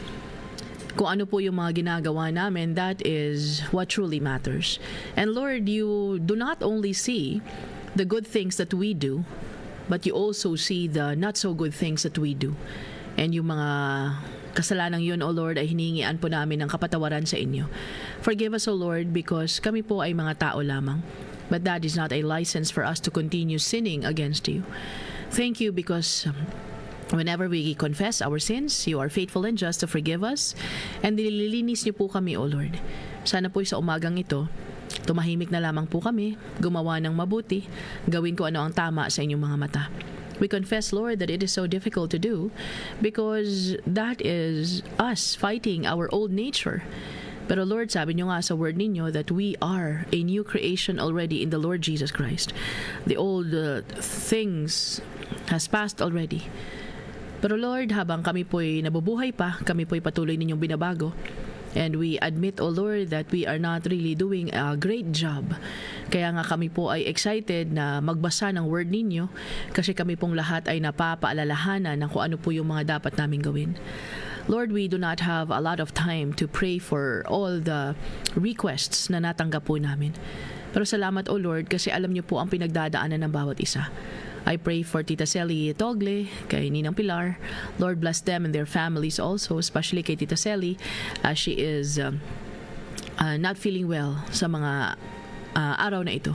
kung ano po yung mga ginagawa namin, that is what truly matters. And Lord, you do not only see the good things that we do, but you also see the not so good things that we do. And yung mga kasalanang yun, O Lord, ay hiningian po namin ng kapatawaran sa inyo. Forgive us, O Lord, because kami po ay mga tao lamang. But that is not a license for us to continue sinning against you. Thank you because whenever we confess our sins, you are faithful and just to forgive us. And nililinis niyo po kami, O Lord. Sana po sa umagang ito, tumahimik na lamang po kami, gumawa ng mabuti, gawin ko ano ang tama sa inyong mga mata. We confess, Lord, that it is so difficult to do because that is us fighting our old nature. Pero Lord, sabi niyo nga sa word ninyo that we are a new creation already in the Lord Jesus Christ. The old things has passed already. Pero Lord, habang kami po'y nabubuhay pa, kami po'y patuloy ninyong binabago. And we admit, O Lord, that we are not really doing a great job. Kaya nga kami po ay excited na magbasa ng word ninyo kasi kami pong lahat ay napapaalalahanan ng kung ano po yung mga dapat namin gawin. Lord, we do not have a lot of time to pray for all the requests na natanggap po namin. Pero salamat, O Lord, kasi alam niyo po ang pinagdadaanan ng bawat isa. I pray for Tita Sally Togle, kay Ninang Pilar. Lord, bless them and their families also, especially kay Tita Sally as she is not feeling well sa mga araw na ito.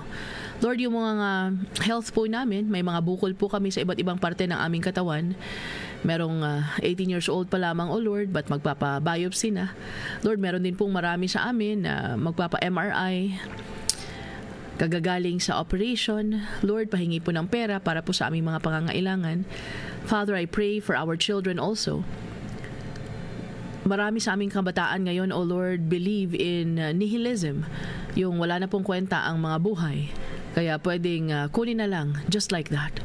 Lord, yung mga health po namin, may mga bukol po kami sa iba't ibang parte ng aming katawan. Merong 18 years old pa lamang, O Lord, but magpapa-biopsy na. Lord, meron din pong marami sa amin na magpapa-MRI. kagagaling sa operation. Lord, pahingi po ng pera para po sa aming mga pangangailangan. Father, I pray for our children also. Marami sa aming kabataan ngayon, O Lord, believe in nihilism. Yung wala na pong kwenta ang mga buhay. Kaya pwedeng kunin na lang, just like that.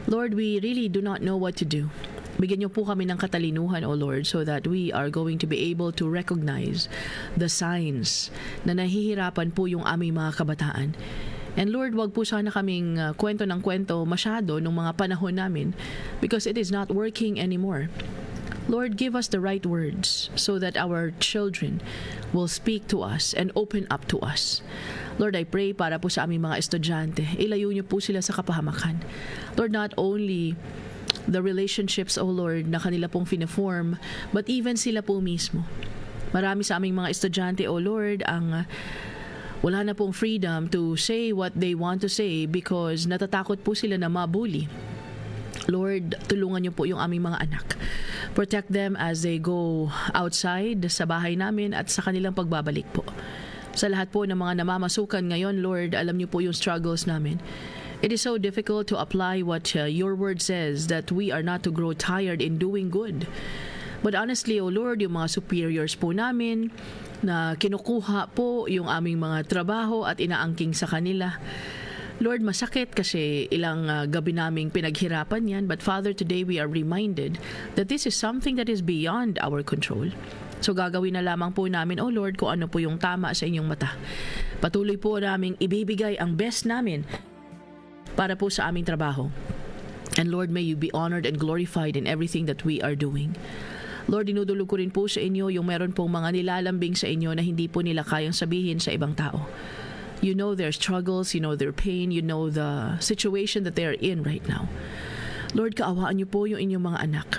Lord, we really do not know what to do. Bigyan niyo po kami ng katalinuhan, O Lord, so that we are going to be able to recognize the signs na nahihirapan po yung aming mga kabataan. And Lord, wag po sana kaming kwento ng kwento masyado nung mga panahon namin because it is not working anymore. Lord, give us the right words so that our children will speak to us and open up to us. Lord, I pray para po sa aming mga estudyante, ilayo niyo po sila sa kapahamakan. Lord, not only the relationships, O Lord, na kanila pong fina-form, but even sila po mismo. Marami sa aming mga estudyante, O Lord, ang wala na pong freedom to say what they want to say because natatakot po sila na mabully. Lord, tulungan niyo po yung aming mga anak. Protect them as they go outside sa bahay namin at sa kanilang pagbabalik po. Sa lahat po ng mga namamasukan ngayon, Lord, alam niyo po yung struggles namin. It is so difficult to apply what your word says, that we are not to grow tired in doing good. But honestly, O Lord, yung mga superiors po namin na kinukuha po yung aming mga trabaho at inaangking sa kanila. Lord, masakit kasi ilang gabi naming pinaghirapan yan. But Father, today we are reminded that this is something that is beyond our control. So gagawin na lamang po namin, O Lord, kung ano po yung tama sa inyong mata. Patuloy po naming ibibigay ang best namin para po sa aming trabaho. And Lord, may you be honored and glorified in everything that we are doing. Lord, dinudulog ko rin po sa inyo yung meron pong mga nilalambing sa inyo na hindi po nila kayang sabihin sa ibang tao. You know their struggles, you know their pain, you know the situation that they are in right now. Lord, kaawaan niyo po yung inyong mga anak.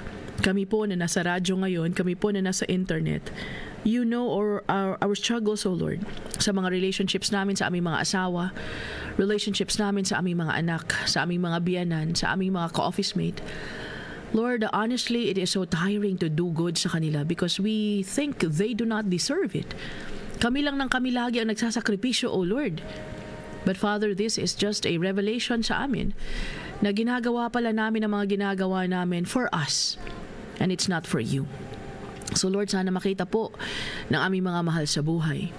Kami po na nasa radyo ngayon, kami po na nasa internet. You know our struggles, O Lord, sa mga relationships namin sa aming mga asawa, relationships namin sa aming mga anak, sa aming mga biyanan, sa aming mga ka-office mate. Lord, honestly, it is so tiring to do good sa kanila because we think they do not deserve it. Kami lang ng kami lagi ang nagsasakripisyo, O Lord. But Father, this is just a revelation sa amin na ginagawa pala namin ang mga ginagawa namin for us and it's not for you. So Lord, sana makita po ng aming mga mahal sa buhay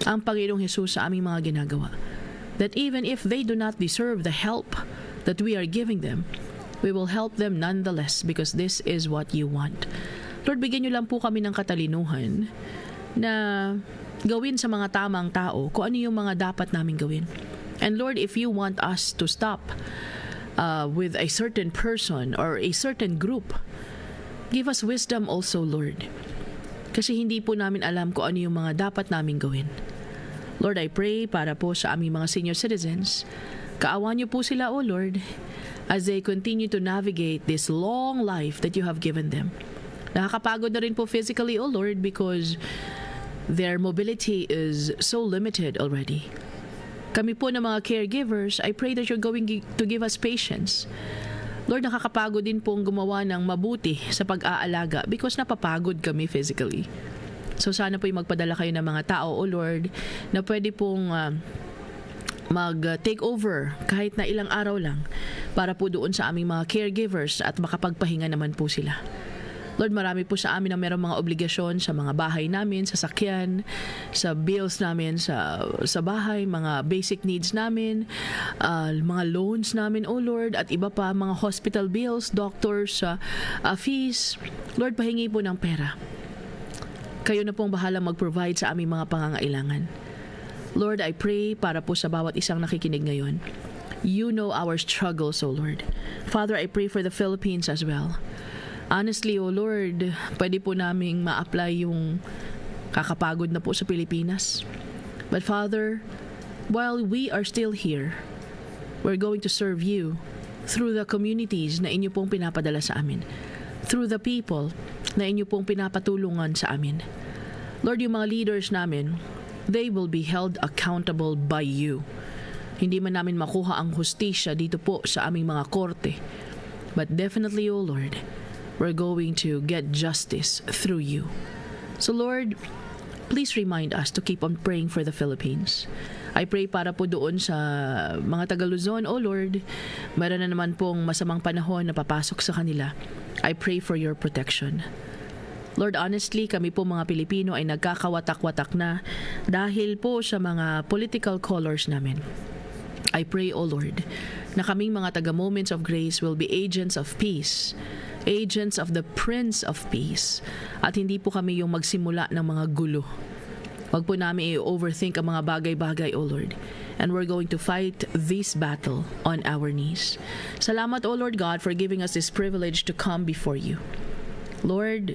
ang Panginoong Jesus sa aming mga ginagawa. That even if they do not deserve the help that we are giving them, we will help them nonetheless because this is what you want. Lord, bigyan niyo lang po kami ng katalinuhan na gawin sa mga tamang tao kung ano yung mga dapat namin gawin. And Lord, if you want us to stop with a certain person or a certain group, give us wisdom also, Lord. Kasi hindi po namin alam kung ano yung mga dapat namin gawin. Lord, I pray para po sa aming mga senior citizens. Kaawan niyo po sila, O Lord, as they continue to navigate this long life that you have given them. Nakakapagod na rin po physically, O Lord, because their mobility is so limited already. Kami po na mga caregivers, I pray that you're going to give us patience. Lord, nakakapagod din pong gumawa ng mabuti sa pag-aalaga because napapagod kami physically. So sana po yung magpadala kayo ng mga tao, O Lord, na pwede pong mag-take over kahit na ilang araw lang para po doon sa aming mga caregivers at makapagpahinga naman po sila. Lord, marami po sa amin na mayroong mga obligasyon sa mga bahay namin, sa sakyan, sa bills namin sa bahay, mga basic needs namin, mga loans namin, O Lord, at iba pa, mga hospital bills, doctors, fees. Lord, pahingi po ng pera. Kayo na pong bahalang mag-provide sa aming mga pangangailangan. Lord, I pray para po sa bawat isang nakikinig ngayon. You know our struggles, O Lord. Father, I pray for the Philippines as well. Honestly, O Lord, pwede po naming ma-apply yung kakapagod na po sa Pilipinas. But Father, while we are still here, we're going to serve you through the communities na inyo pong pinapadala sa amin. Through the people na inyo pong pinapatulungan sa amin. Lord, yung mga leaders namin, they will be held accountable by you. Hindi man namin makuha ang hustisya dito po sa aming mga korte. But definitely, O Lord, we're going to get justice through you. So Lord, please remind us to keep on praying for the Philippines. I pray para po doon sa mga taga Luzon, oh Lord, meron na naman pong masamang panahon na papasok sa kanila. I pray for your protection. Lord, honestly, kami po mga Pilipino ay nagkakawatak-watak na dahil po sa mga political colors namin. I pray, O Lord, na kaming mga taga Moments of Grace will be agents of peace, agents of the Prince of Peace, at hindi po kami yung magsimula ng mga gulo. Huwag po namin i-overthink ang mga bagay-bagay, O Lord. And we're going to fight this battle on our knees. Salamat, O Lord God, for giving us this privilege to come before you. Lord,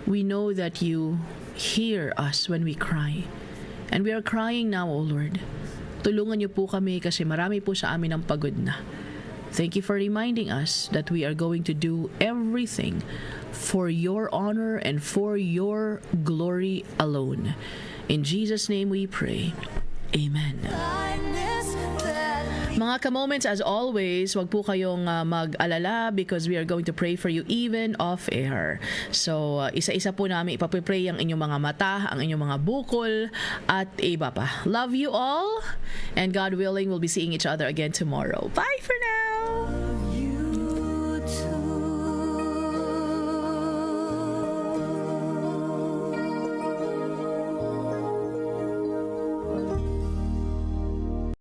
we know that you hear us when we cry. And we are crying now, O Lord. Tulungan niyo po kami kasi marami po sa amin ang pagod na. Thank you for reminding us that we are going to do everything for your honor and for your glory alone. In Jesus' name we pray. Amen. Kindness that Mga ka-moments, as always, wag po kayong mag-alala because we are going to pray for you even off-air. So, isa-isa po namin ipapipray ang inyong mga mata, ang inyong mga bukol, at iba pa. Love you all, and God willing, we'll be seeing each other again tomorrow. Bye for now!